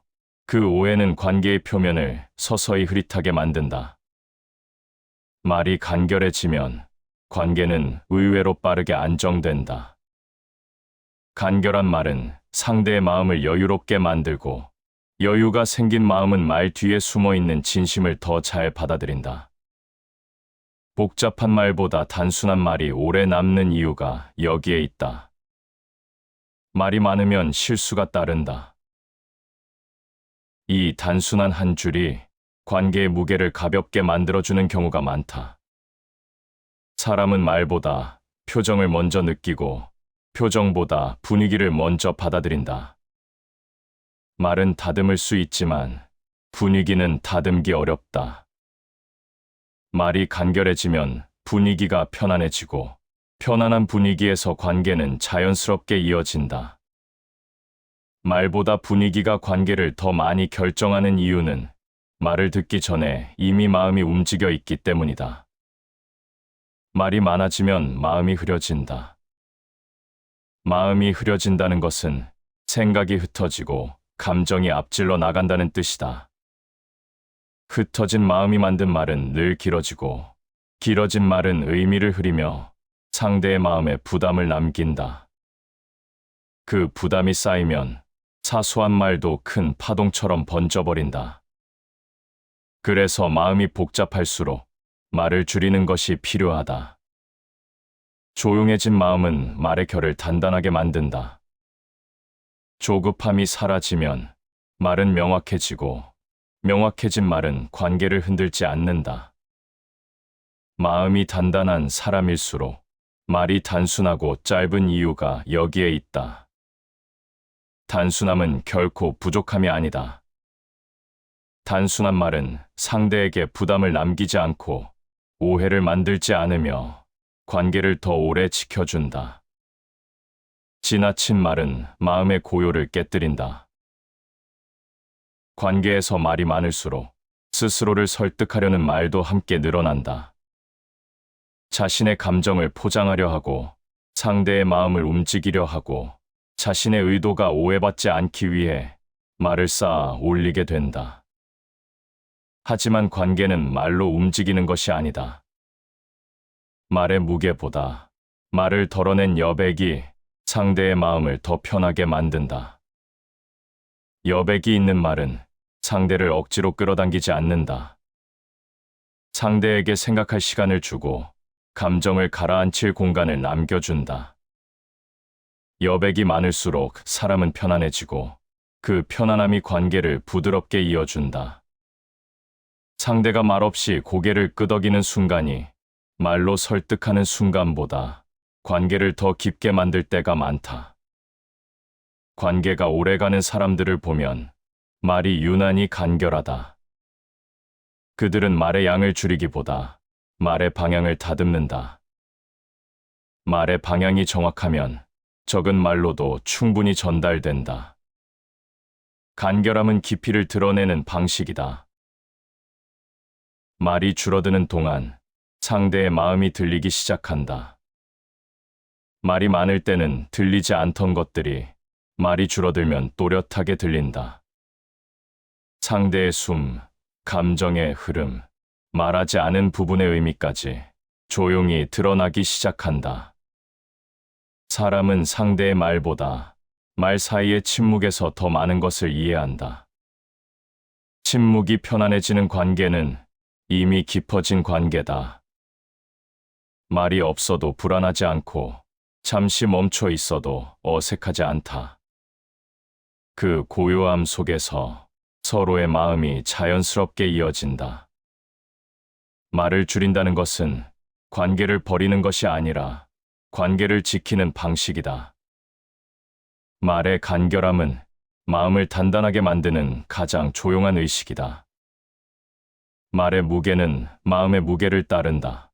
그 오해는 관계의 표면을 서서히 흐릿하게 만든다. 말이 간결해지면 관계는 의외로 빠르게 안정된다. 간결한 말은 상대의 마음을 여유롭게 만들고 여유가 생긴 마음은 말 뒤에 숨어 있는 진심을 더 잘 받아들인다. 복잡한 말보다 단순한 말이 오래 남는 이유가 여기에 있다. 말이 많으면 실수가 따른다. 이 단순한 한 줄이 관계의 무게를 가볍게 만들어주는 경우가 많다. 사람은 말보다 표정을 먼저 느끼고 표정보다 분위기를 먼저 받아들인다. 말은 다듬을 수 있지만 분위기는 다듬기 어렵다. 말이 간결해지면 분위기가 편안해지고 편안한 분위기에서 관계는 자연스럽게 이어진다. 말보다 분위기가 관계를 더 많이 결정하는 이유는 말을 듣기 전에 이미 마음이 움직여 있기 때문이다. 말이 많아지면 마음이 흐려진다. 마음이 흐려진다는 것은 생각이 흩어지고 감정이 앞질러 나간다는 뜻이다. 흩어진 마음이 만든 말은 늘 길어지고 길어진 말은 의미를 흐리며 상대의 마음에 부담을 남긴다. 그 부담이 쌓이면 사소한 말도 큰 파동처럼 번져버린다. 그래서 마음이 복잡할수록 말을 줄이는 것이 필요하다. 조용해진 마음은 말의 결을 단단하게 만든다. 조급함이 사라지면 말은 명확해지고 명확해진 말은 관계를 흔들지 않는다. 마음이 단단한 사람일수록 말이 단순하고 짧은 이유가 여기에 있다. 단순함은 결코 부족함이 아니다. 단순한 말은 상대에게 부담을 남기지 않고 오해를 만들지 않으며 관계를 더 오래 지켜준다. 지나친 말은 마음의 고요를 깨뜨린다. 관계에서 말이 많을수록 스스로를 설득하려는 말도 함께 늘어난다. 자신의 감정을 포장하려 하고 상대의 마음을 움직이려 하고 자신의 의도가 오해받지 않기 위해 말을 쌓아 올리게 된다. 하지만 관계는 말로 움직이는 것이 아니다. 말의 무게보다 말을 덜어낸 여백이 상대의 마음을 더 편하게 만든다. 여백이 있는 말은 상대를 억지로 끌어당기지 않는다. 상대에게 생각할 시간을 주고 감정을 가라앉힐 공간을 남겨준다. 여백이 많을수록 사람은 편안해지고 그 편안함이 관계를 부드럽게 이어준다. 상대가 말없이 고개를 끄덕이는 순간이 말로 설득하는 순간보다 관계를 더 깊게 만들 때가 많다. 관계가 오래가는 사람들을 보면 말이 유난히 간결하다. 그들은 말의 양을 줄이기보다 말의 방향을 다듬는다. 말의 방향이 정확하면 적은 말로도 충분히 전달된다. 간결함은 깊이를 드러내는 방식이다. 말이 줄어드는 동안 상대의 마음이 들리기 시작한다. 말이 많을 때는 들리지 않던 것들이 말이 줄어들면 또렷하게 들린다. 상대의 숨, 감정의 흐름, 말하지 않은 부분의 의미까지 조용히 드러나기 시작한다. 사람은 상대의 말보다 말 사이의 침묵에서 더 많은 것을 이해한다. 침묵이 편안해지는 관계는 이미 깊어진 관계다. 말이 없어도 불안하지 않고 잠시 멈춰 있어도 어색하지 않다. 그 고요함 속에서 서로의 마음이 자연스럽게 이어진다. 말을 줄인다는 것은 관계를 버리는 것이 아니라 관계를 지키는 방식이다. 말의 간결함은 마음을 단단하게 만드는 가장 조용한 의식이다. 말의 무게는 마음의 무게를 따른다.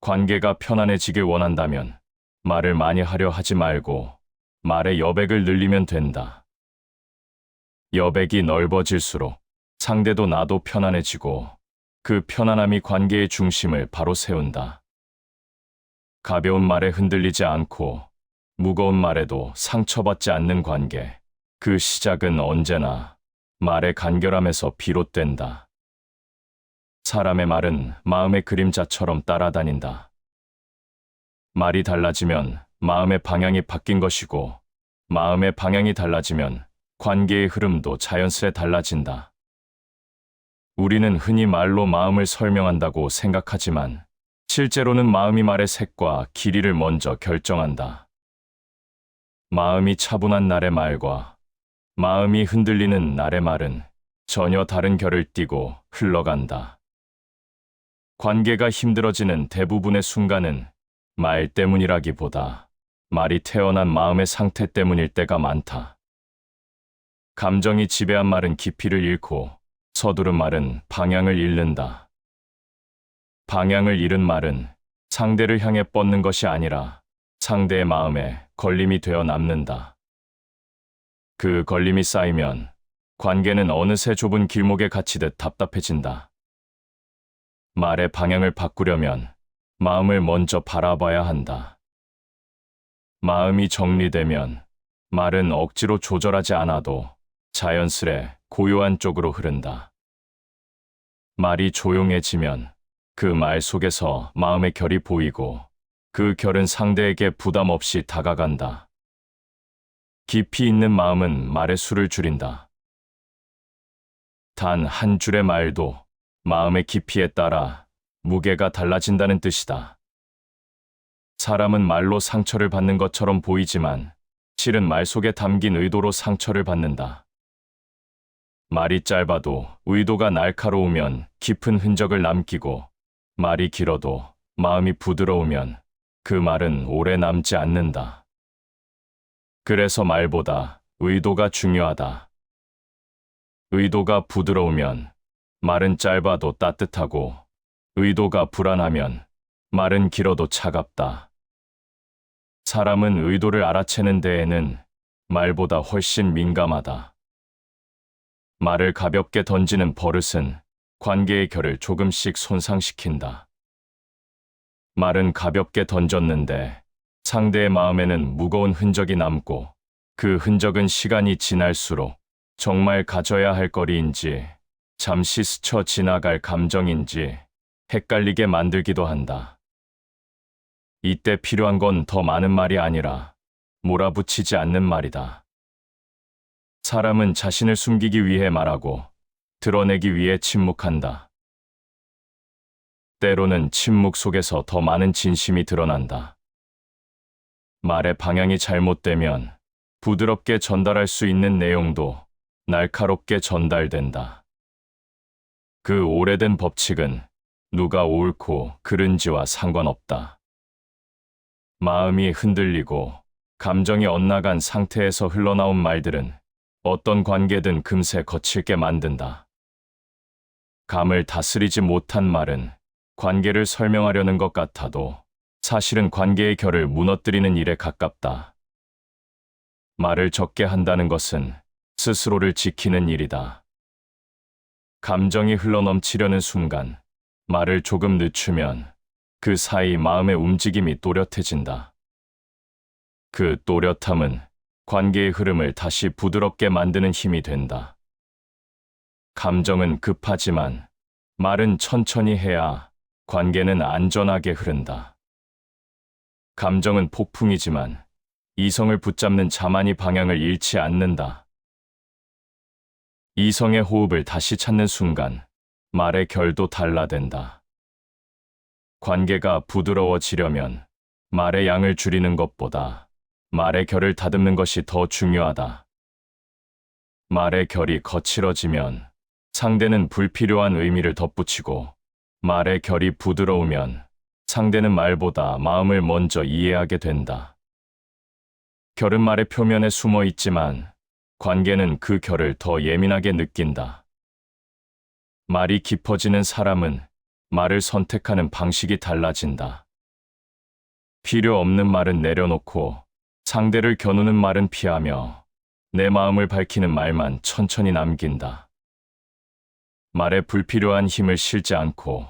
관계가 편안해지길 원한다면 말을 많이 하려 하지 말고 말의 여백을 늘리면 된다. 여백이 넓어질수록 상대도 나도 편안해지고 그 편안함이 관계의 중심을 바로 세운다. 가벼운 말에 흔들리지 않고 무거운 말에도 상처받지 않는 관계. 그 시작은 언제나 말의 간결함에서 비롯된다. 사람의 말은 마음의 그림자처럼 따라다닌다. 말이 달라지면 마음의 방향이 바뀐 것이고, 마음의 방향이 달라지면 관계의 흐름도 자연스레 달라진다. 우리는 흔히 말로 마음을 설명한다고 생각하지만, 실제로는 마음이 말의 색과 길이를 먼저 결정한다. 마음이 차분한 날의 말과 마음이 흔들리는 날의 말은 전혀 다른 결을 띠고 흘러간다. 관계가 힘들어지는 대부분의 순간은 말 때문이라기보다 말이 태어난 마음의 상태 때문일 때가 많다. 감정이 지배한 말은 깊이를 잃고 서두른 말은 방향을 잃는다. 방향을 잃은 말은 상대를 향해 뻗는 것이 아니라 상대의 마음에 걸림이 되어 남는다. 그 걸림이 쌓이면 관계는 어느새 좁은 길목에 갇히듯 답답해진다. 말의 방향을 바꾸려면 마음을 먼저 바라봐야 한다. 마음이 정리되면 말은 억지로 조절하지 않아도 자연스레 고요한 쪽으로 흐른다. 말이 조용해지면 그 말 속에서 마음의 결이 보이고 그 결은 상대에게 부담 없이 다가간다. 깊이 있는 마음은 말의 수를 줄인다. 단 한 줄의 말도 마음의 깊이에 따라 무게가 달라진다는 뜻이다. 사람은 말로 상처를 받는 것처럼 보이지만 실은 말 속에 담긴 의도로 상처를 받는다. 말이 짧아도 의도가 날카로우면 깊은 흔적을 남기고, 말이 길어도 마음이 부드러우면 그 말은 오래 남지 않는다. 그래서 말보다 의도가 중요하다. 의도가 부드러우면 말은 짧아도 따뜻하고, 의도가 불안하면 말은 길어도 차갑다. 사람은 의도를 알아채는 데에는 말보다 훨씬 민감하다. 말을 가볍게 던지는 버릇은 관계의 결을 조금씩 손상시킨다. 말은 가볍게 던졌는데 상대의 마음에는 무거운 흔적이 남고, 그 흔적은 시간이 지날수록 정말 가져야 할 거리인지 잠시 스쳐 지나갈 감정인지 헷갈리게 만들기도 한다. 이때 필요한 건 더 많은 말이 아니라 몰아붙이지 않는 말이다. 사람은 자신을 숨기기 위해 말하고 드러내기 위해 침묵한다. 때로는 침묵 속에서 더 많은 진심이 드러난다. 말의 방향이 잘못되면 부드럽게 전달할 수 있는 내용도 날카롭게 전달된다. 그 오래된 법칙은 누가 옳고 그른지와 상관없다. 마음이 흔들리고 감정이 엇나간 상태에서 흘러나온 말들은 어떤 관계든 금세 거칠게 만든다. 감을 다스리지 못한 말은 관계를 설명하려는 것 같아도 사실은 관계의 결을 무너뜨리는 일에 가깝다. 말을 적게 한다는 것은 스스로를 지키는 일이다. 감정이 흘러넘치려는 순간 말을 조금 늦추면 그 사이 마음의 움직임이 또렷해진다. 그 또렷함은 관계의 흐름을 다시 부드럽게 만드는 힘이 된다. 감정은 급하지만 말은 천천히 해야 관계는 안전하게 흐른다. 감정은 폭풍이지만 이성을 붙잡는 자만이 방향을 잃지 않는다. 이성의 호흡을 다시 찾는 순간 말의 결도 달라된다. 관계가 부드러워지려면 말의 양을 줄이는 것보다 말의 결을 다듬는 것이 더 중요하다. 말의 결이 거칠어지면 상대는 불필요한 의미를 덧붙이고 말의 결이 부드러우면 상대는 말보다 마음을 먼저 이해하게 된다. 결은 말의 표면에 숨어 있지만 관계는 그 결을 더 예민하게 느낀다. 말이 깊어지는 사람은 말을 선택하는 방식이 달라진다. 필요 없는 말은 내려놓고 상대를 겨누는 말은 피하며 내 마음을 밝히는 말만 천천히 남긴다. 말에 불필요한 힘을 실지 않고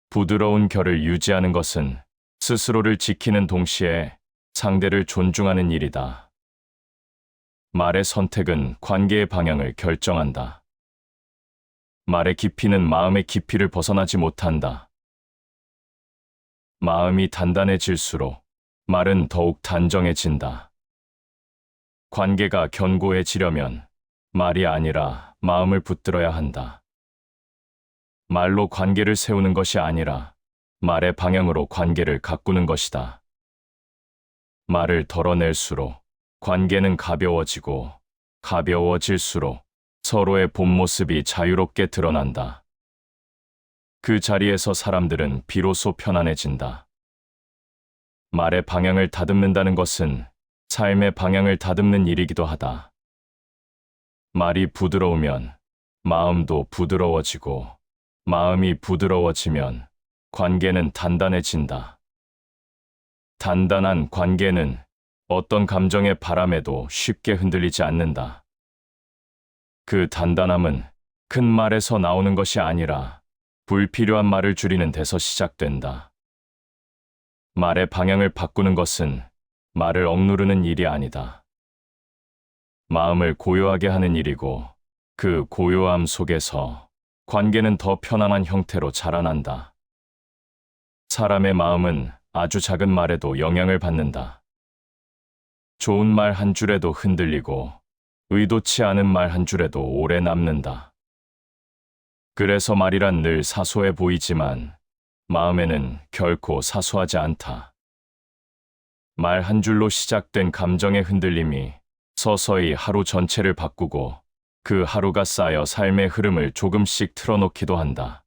부드러운 결을 유지하는 것은 스스로를 지키는 동시에 상대를 존중하는 일이다. 말의 선택은 관계의 방향을 결정한다. 말의 깊이는 마음의 깊이를 벗어나지 못한다. 마음이 단단해질수록 말은 더욱 단정해진다. 관계가 견고해지려면 말이 아니라 마음을 붙들어야 한다. 말로 관계를 세우는 것이 아니라 말의 방향으로 관계를 가꾸는 것이다. 말을 덜어낼수록 관계는 가벼워지고 가벼워질수록 서로의 본 모습이 자유롭게 드러난다. 그 자리에서 사람들은 비로소 편안해진다. 말의 방향을 다듬는다는 것은 삶의 방향을 다듬는 일이기도 하다. 말이 부드러우면 마음도 부드러워지고 마음이 부드러워지면 관계는 단단해진다. 단단한 관계는 어떤 감정의 바람에도 쉽게 흔들리지 않는다. 그 단단함은 큰 말에서 나오는 것이 아니라 불필요한 말을 줄이는 데서 시작된다. 말의 방향을 바꾸는 것은 말을 억누르는 일이 아니다. 마음을 고요하게 하는 일이고 그 고요함 속에서 관계는 더 편안한 형태로 자라난다. 사람의 마음은 아주 작은 말에도 영향을 받는다. 좋은 말 한 줄에도 흔들리고 의도치 않은 말 한 줄에도 오래 남는다. 그래서 말이란 늘 사소해 보이지만 마음에는 결코 사소하지 않다. 말 한 줄로 시작된 감정의 흔들림이 서서히 하루 전체를 바꾸고 그 하루가 쌓여 삶의 흐름을 조금씩 틀어놓기도 한다.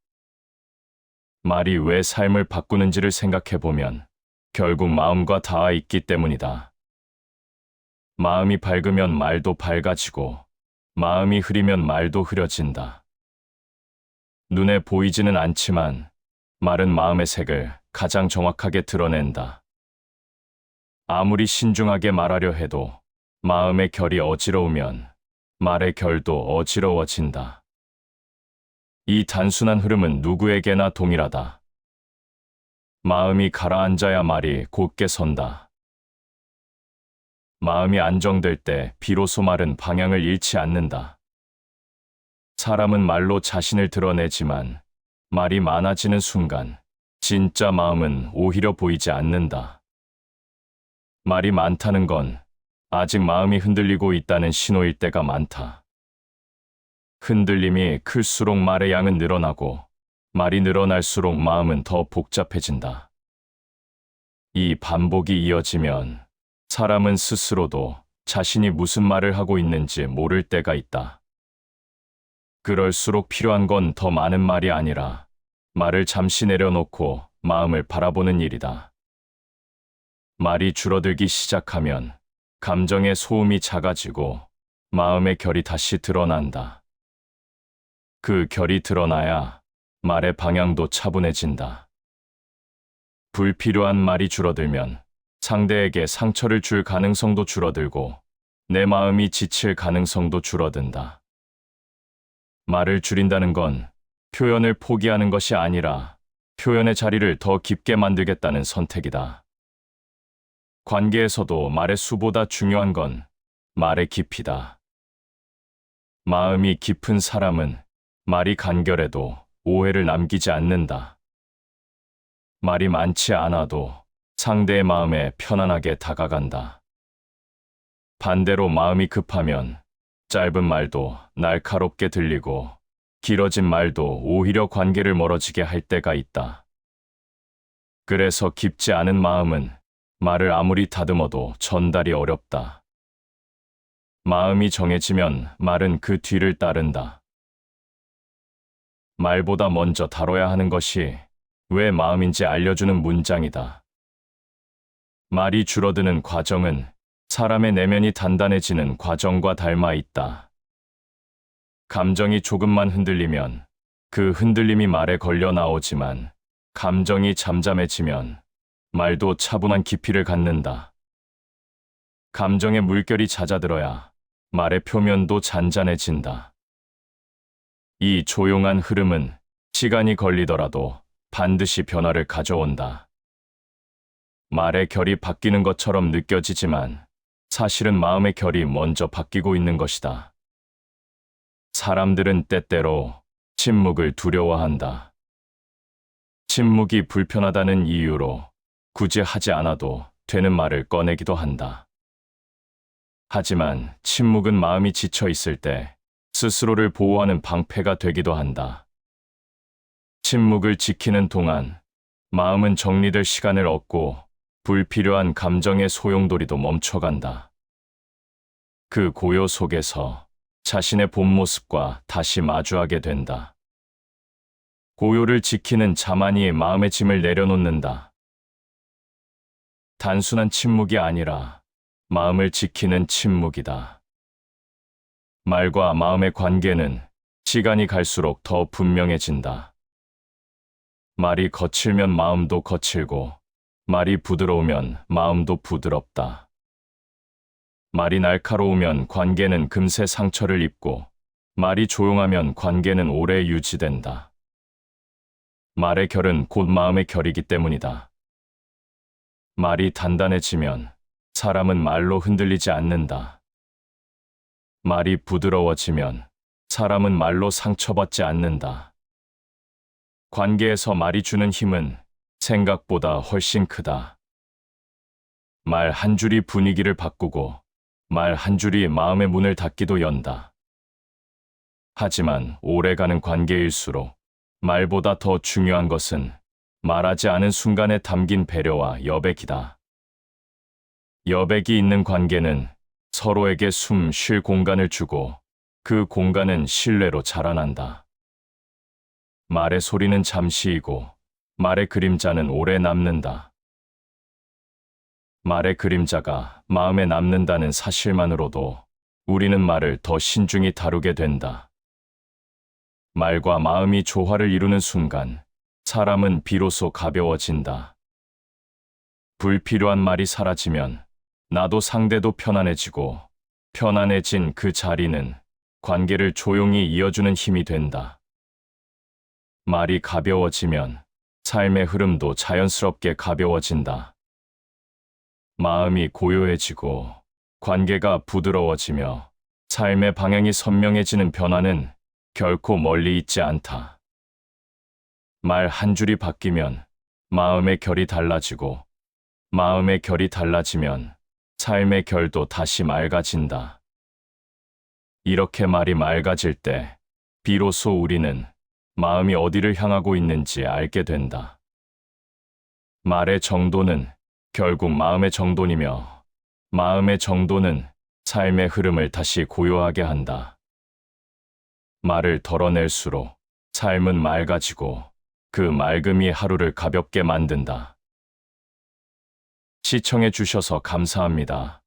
말이 왜 삶을 바꾸는지를 생각해보면 결국 마음과 닿아 있기 때문이다. 마음이 밝으면 말도 밝아지고 마음이 흐리면 말도 흐려진다. 눈에 보이지는 않지만 말은 마음의 색을 가장 정확하게 드러낸다. 아무리 신중하게 말하려 해도 마음의 결이 어지러우면 말의 결도 어지러워진다. 이 단순한 흐름은 누구에게나 동일하다. 마음이 가라앉아야 말이 곧게 선다. 마음이 안정될 때 비로소 말은 방향을 잃지 않는다. 사람은 말로 자신을 드러내지만 말이 많아지는 순간 진짜 마음은 오히려 보이지 않는다. 말이 많다는 건 아직 마음이 흔들리고 있다는 신호일 때가 많다. 흔들림이 클수록 말의 양은 늘어나고 말이 늘어날수록 마음은 더 복잡해진다. 이 반복이 이어지면 사람은 스스로도 자신이 무슨 말을 하고 있는지 모를 때가 있다. 그럴수록 필요한 건 더 많은 말이 아니라 말을 잠시 내려놓고 마음을 바라보는 일이다. 말이 줄어들기 시작하면 감정의 소음이 작아지고 마음의 결이 다시 드러난다. 그 결이 드러나야 말의 방향도 차분해진다. 불필요한 말이 줄어들면 상대에게 상처를 줄 가능성도 줄어들고 내 마음이 지칠 가능성도 줄어든다. 말을 줄인다는 건 표현을 포기하는 것이 아니라 표현의 자리를 더 깊게 만들겠다는 선택이다. 관계에서도 말의 수보다 중요한 건 말의 깊이다. 마음이 깊은 사람은 말이 간결해도 오해를 남기지 않는다. 말이 많지 않아도 상대의 마음에 편안하게 다가간다. 반대로 마음이 급하면 짧은 말도 날카롭게 들리고 길어진 말도 오히려 관계를 멀어지게 할 때가 있다. 그래서 깊지 않은 마음은 말을 아무리 다듬어도 전달이 어렵다. 마음이 정해지면 말은 그 뒤를 따른다. 말보다 먼저 다뤄야 하는 것이 왜 마음인지 알려주는 문장이다. 말이 줄어드는 과정은 사람의 내면이 단단해지는 과정과 닮아 있다. 감정이 조금만 흔들리면 그 흔들림이 말에 걸려 나오지만 감정이 잠잠해지면 말도 차분한 깊이를 갖는다. 감정의 물결이 잦아들어야 말의 표면도 잔잔해진다. 이 조용한 흐름은 시간이 걸리더라도 반드시 변화를 가져온다. 말의 결이 바뀌는 것처럼 느껴지지만 사실은 마음의 결이 먼저 바뀌고 있는 것이다. 사람들은 때때로 침묵을 두려워한다. 침묵이 불편하다는 이유로 굳이 하지 않아도 되는 말을 꺼내기도 한다. 하지만 침묵은 마음이 지쳐 있을 때 스스로를 보호하는 방패가 되기도 한다. 침묵을 지키는 동안 마음은 정리될 시간을 얻고 불필요한 감정의 소용돌이도 멈춰간다. 그 고요 속에서 자신의 본 모습과 다시 마주하게 된다. 고요를 지키는 자만이 마음의 짐을 내려놓는다. 단순한 침묵이 아니라 마음을 지키는 침묵이다. 말과 마음의 관계는 시간이 갈수록 더 분명해진다. 말이 거칠면 마음도 거칠고, 말이 부드러우면 마음도 부드럽다. 말이 날카로우면 관계는 금세 상처를 입고, 말이 조용하면 관계는 오래 유지된다. 말의 결은 곧 마음의 결이기 때문이다. 말이 단단해지면 사람은 말로 흔들리지 않는다. 말이 부드러워지면 사람은 말로 상처받지 않는다. 관계에서 말이 주는 힘은 생각보다 훨씬 크다. 말 한 줄이 분위기를 바꾸고 말 한 줄이 마음의 문을 닫기도 연다. 하지만 오래가는 관계일수록 말보다 더 중요한 것은 말하지 않은 순간에 담긴 배려와 여백이다. 여백이 있는 관계는 서로에게 숨 쉴 공간을 주고 그 공간은 신뢰로 자라난다. 말의 소리는 잠시이고 말의 그림자는 오래 남는다. 말의 그림자가 마음에 남는다는 사실만으로도 우리는 말을 더 신중히 다루게 된다. 말과 마음이 조화를 이루는 순간 사람은 비로소 가벼워진다. 불필요한 말이 사라지면 나도 상대도 편안해지고 편안해진 그 자리는 관계를 조용히 이어주는 힘이 된다. 말이 가벼워지면 삶의 흐름도 자연스럽게 가벼워진다. 마음이 고요해지고 관계가 부드러워지며 삶의 방향이 선명해지는 변화는 결코 멀리 있지 않다. 말 한 줄이 바뀌면 마음의 결이 달라지고, 마음의 결이 달라지면 삶의 결도 다시 맑아진다. 이렇게 말이 맑아질 때 비로소 우리는 마음이 어디를 향하고 있는지 알게 된다. 말의 정도는 결국 마음의 정돈이며, 마음의 정도는 삶의 흐름을 다시 고요하게 한다. 말을 덜어낼수록 삶은 맑아지고, 그 맑음이 하루를 가볍게 만든다. 시청해 주셔서 감사합니다.